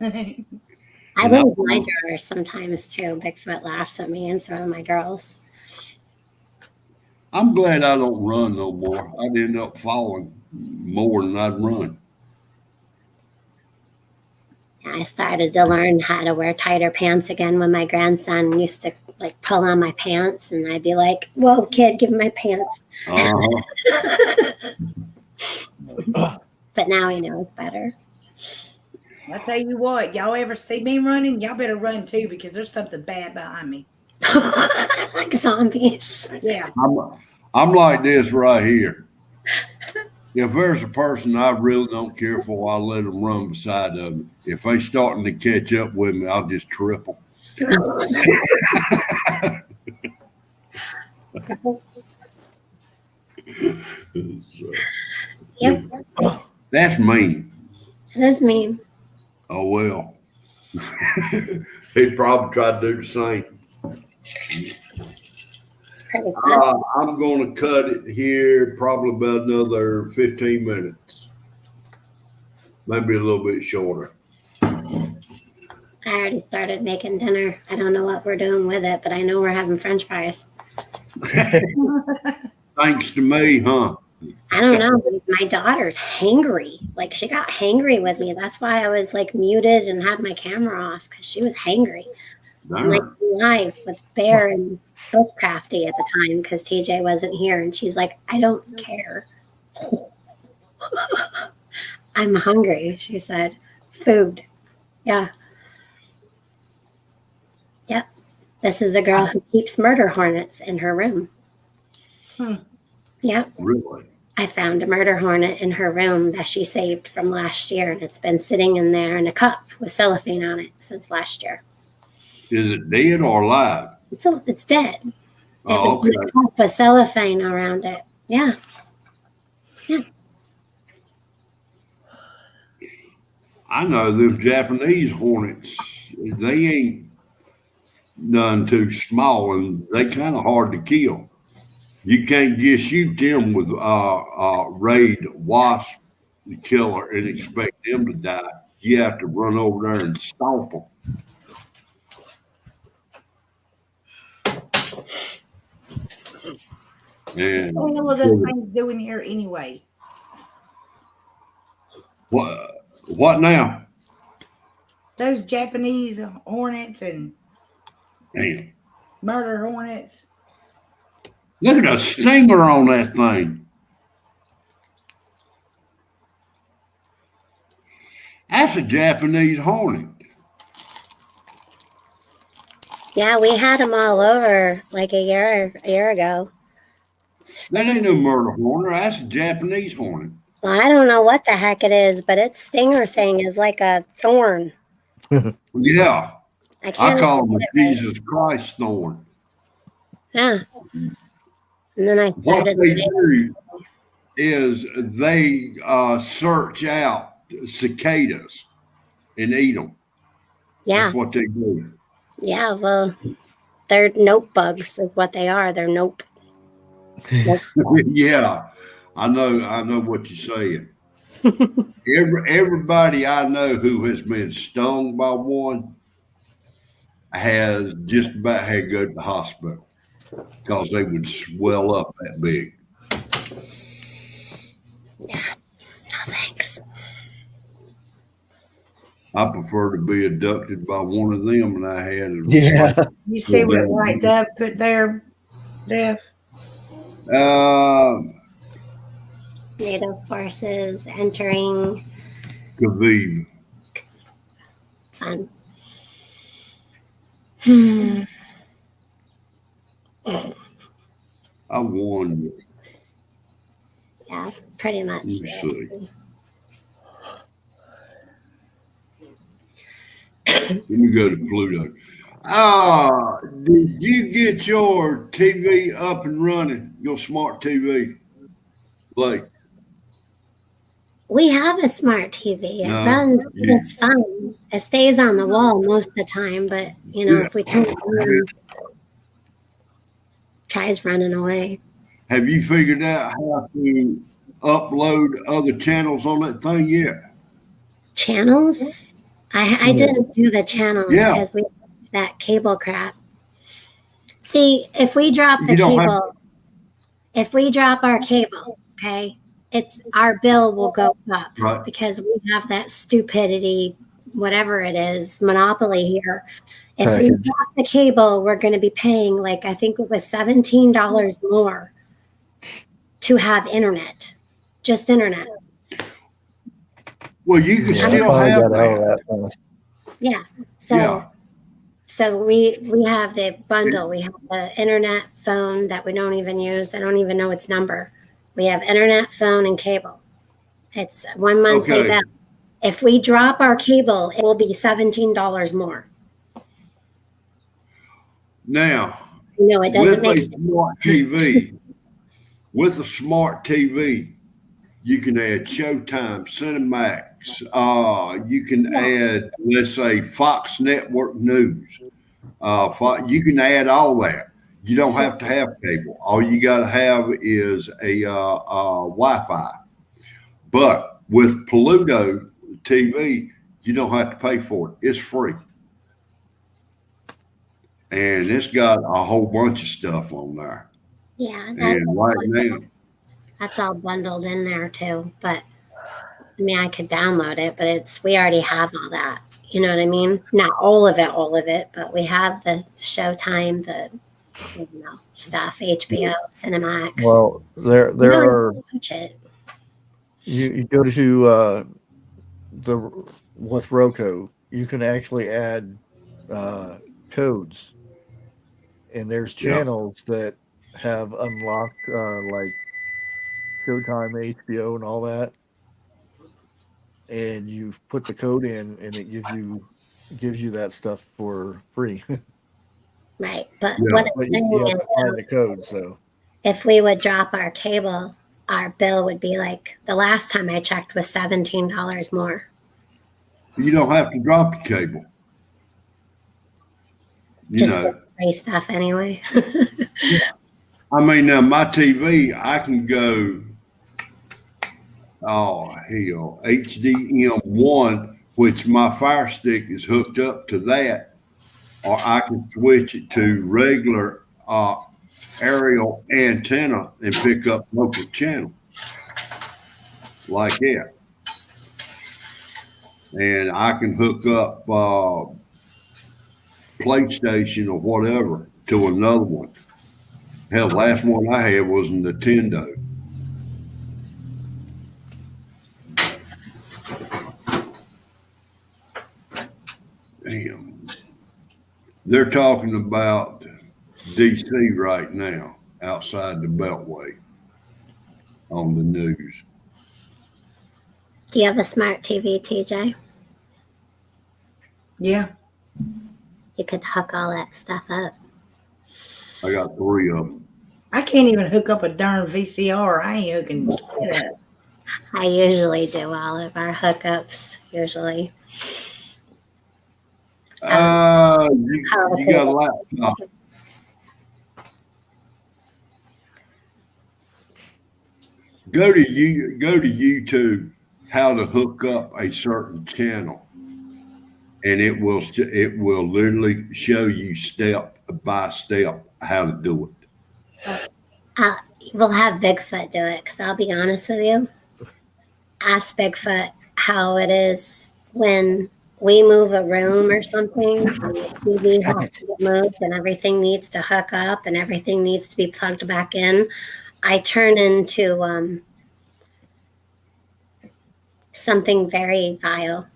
I lose my drawers sometimes too. Bigfoot laughs at me and so do my girls. I'm glad I don't run no more. I'd end up falling more than I'd run. I started to learn how to wear tighter pants again when my grandson used to like pull on my pants and I'd be like, whoa, kid, give me my pants. Uh-huh. But now he knows better. I tell you what, y'all ever see me running? Y'all better run too because there's something bad behind me. Like zombies. Yeah. I'm like this right here. If there's a person I really don't care for, I'll let them run beside of me. If they starting to catch up with me, I'll just triple. So, Yep, that's mean. it is mean. Oh well. He probably tried to do the same. It's pretty fun. I'm going to cut it here probably about another 15 minutes. Maybe a little bit shorter. I already started making dinner. I don't know what we're doing with it, but I know we're having French fries. Thanks to me, huh? I don't know. My daughter's hangry. Like she got hangry with me. That's why I was like muted and had my camera off because she was hangry. I'm like live with Bear and Bushcrafty at the time because TJ wasn't here, and she's like, I don't care. I'm hungry, she said. Food. Yeah. Yep. This is a girl who keeps murder hornets in her room. Yep. Really? I found a murder hornet in her room that she saved from last year, and it's been sitting in there in a cup with cellophane on it since last year. Is it dead or alive? It's dead. Oh, okay. A cup with cellophane around it. Yeah. Yeah. I know them Japanese hornets, they ain't none too small and they kind of hard to kill. You can't just shoot them with raid wasp killer and expect them to die. You have to run over there and stomp them. And What the hell are those things doing here anyway? what now? Those Japanese hornets and Damn. murder hornets. Look at the stinger on that thing. That's a Japanese hornet. Yeah, we had them all over like a year ago. That ain't no murder hornet. That's a Japanese hornet. Well, I don't know what the heck it is, but its stinger thing is like a thorn. Yeah. I can't. I call him a explain it right. Jesus Christ thorn. Yeah. And then I What started. they do is they search out cicadas and eat them. Yeah. That's what they do. Yeah. Well, they're nope bugs, is what they are. They're nope. Yeah, I know what you're saying. Everybody I know who has been stung by one has just about had to go to the hospital because they would swell up that big. Yeah. No thanks. I prefer to be abducted by one of them than I had. Yeah. You see what White Dove put there, Jeff? Native forces entering. Khabib. Fun. I won. Yeah, pretty much. Let me see. Let me go to Pluto. Did you get your TV up and running? Your smart TV? Like, We have a smart TV. It No, runs. yeah. It's fine. It stays on the wall most of the time, but if we turn it on, tries running away. have you figured out how to upload other channels on that thing yet? Channels? I didn't do the channels Yeah. because we have that cable crap. See, if we drop the You don't have- cable, if we drop our cable, okay, it's our bill will go up Right. because we have that stupidity, whatever it is, monopoly here. If we Package. drop the cable, we're going to be paying like I think it was $17 more to have internet, just internet. Well, you can Yeah, I still finally have got out of that. that. Yeah. So Yeah. so we have the bundle. We have the internet phone that we don't even use. I don't even know its number. We have internet, phone, and cable. It's 1 monthly Okay. bill. If we drop our cable, it will be $17 more. Now, No, it doesn't with make a sense. smart TV, with a smart TV, you can add Showtime, Cinemax. You can add, let's say, Fox Network News. You can add all that. You don't have to have cable. All you got to have is a Wi-Fi. But with Pluto TV, you don't have to pay for it. It's free. And it's got a whole bunch of stuff on there. Yeah, And right now, that's all bundled in there too. But I mean, I could download it, but we already have all that. You know what I mean? Not all of it, but we have the Showtime, the stuff, HBO, Cinemax. Well, there You don't are watch it. you go to the with Roku, you can actually add codes, and there's yeah, channels that have unlocked like Showtime, HBO, and all that, and you put the code in, and it gives you that stuff for free. Right. But yeah. what But I'm saying you have is, to find the code. So if we would drop our cable, our bill would be like the last time I checked was $17 more. You don't have to drop the cable. You Just know, free stuff anyway. I mean, now my TV, I can go, oh, hell, HDM1, which my Fire Stick is hooked up to that, or I can switch it to regular aerial antenna and pick up local channel like that. And I can hook up PlayStation or whatever to another one. Hell, the last one I had was a Nintendo. Damn. They're talking about DC right now outside the Beltway on the news. Do you have a smart TV, TJ? Yeah. You could hook all that stuff up. I got 3 of them. I can't even hook up a darn VCR. I ain't hooking shit up. I usually do all of our hookups, usually. You got a laptop. Go to YouTube how to hook up a certain channel, and it will literally show you step by step how to do it. We'll have Bigfoot do it because I'll be honest with you. Ask Bigfoot how it is when we move a room or something, and the TV has to get moved and everything needs to hook up and everything needs to be plugged back in. I turn into something very vile.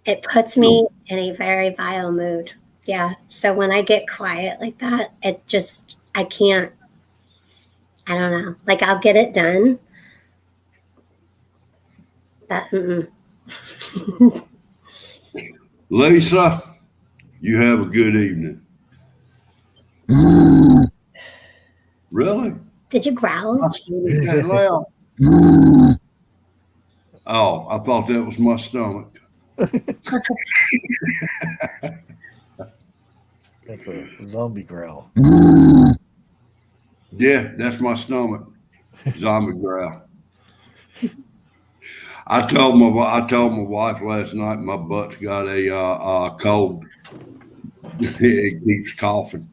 It puts me in a very vile mood. Yeah. So when I get quiet like that, it's just, I can't, I don't know. Like I'll get it done. But Lisa, you have a good evening. Really? did you growl? I said it that loud. Oh, I thought that was my stomach. that's a zombie growl. Yeah, that's my stomach. Zombie growl. I told my wife last night my butt's got a cold. It keeps coughing.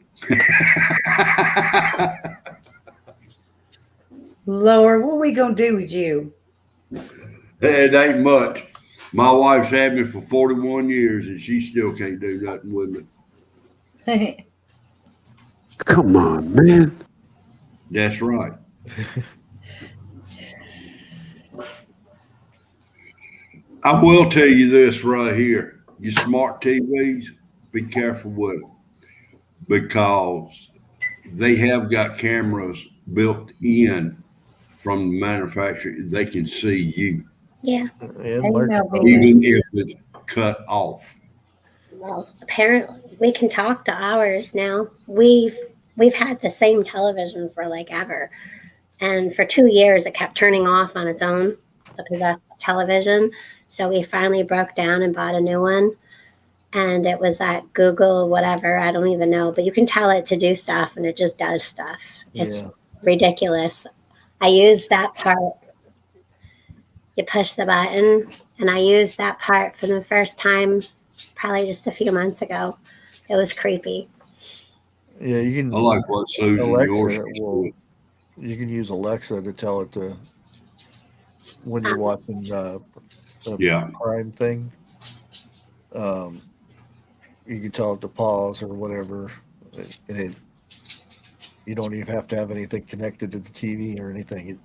Lord, what we gonna do with you? It ain't much. My wife's had me for 41 years and she still can't do nothing with me. Come on, man. That's right. I will tell you this right here. You smart TVs, be careful with them because they have got cameras built in from the manufacturer. They can see you, Yeah. And even if it's cut off. Well, apparently we can talk to ours now. We've had the same television for like ever. And for 2 years it kept turning off on its own, the possessed television. So we finally broke down and bought a new one. And it was at Google, whatever, I don't even know. But you can tell it to do stuff and it just does stuff. It's ridiculous. I use that part. You push the button, and I used that part for the first time probably just a few months ago. It was creepy. Yeah, you can. I like what Susan yours Alexa you can use Alexa to tell it to when you're watching a crime thing. You can tell it to pause or whatever, and you don't even have to have anything connected to the TV or anything. It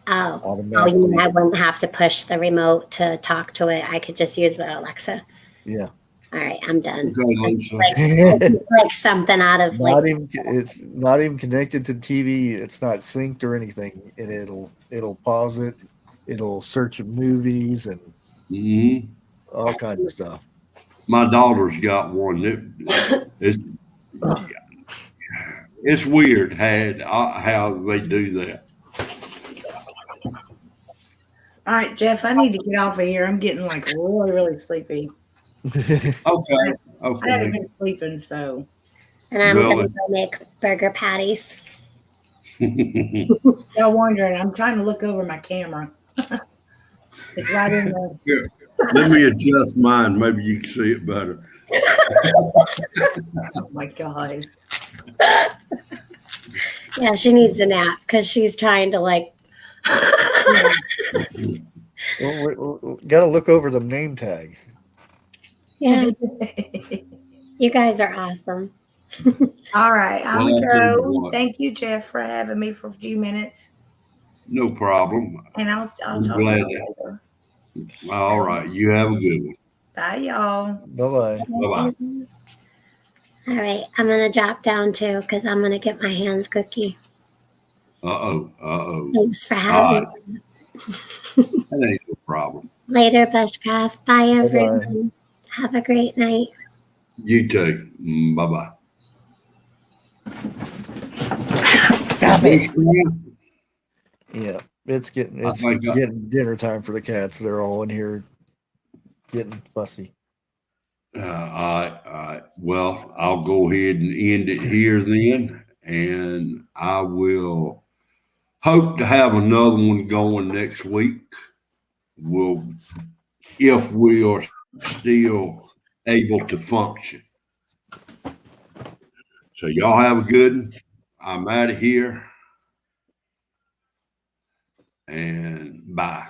Oh, you mean I wouldn't have to push the remote to talk to it? I could just use Alexa. Yeah. All right, I'm done. Okay, Lisa. Like something out of it's not even connected to the TV. It's not synced or anything, and it'll pause it. It'll search movies and all kinds of stuff. My daughter's got one. It's weird how they do that. All right, Jeff, I need to get off of here. I'm getting like really, really sleepy. Okay. I haven't been sleeping, so. And I'm going to go make burger patties. Y'all wondering, I'm trying to look over my camera. It's right in there. Here, let me adjust mine. Maybe you can see it better. Oh my God. Yeah, she needs a nap because she's trying to like. Well, got to look over the name tags. Yeah. You guys are awesome. All right, I'm going to go. Thank you, Jeff, for having me for a few minutes. No problem. And I'll talk to you later. All right. You have a good one. Bye, y'all. Bye-bye. Bye-bye. All right, I'm going to drop down too because I'm going to get my hands cookie. Uh-oh. Thanks for having me. That ain't no problem. Later, Bushcraft. Bye, everyone. Have a great night. You too. Bye-bye. Stop it. Yeah, it's getting dinner time for the cats. They're all in here getting fussy. All right. Well, I'll go ahead and end it here then, and I will hope to have another one going next week. If we are still able to function. So y'all have a good one. I'm out of here, and bye.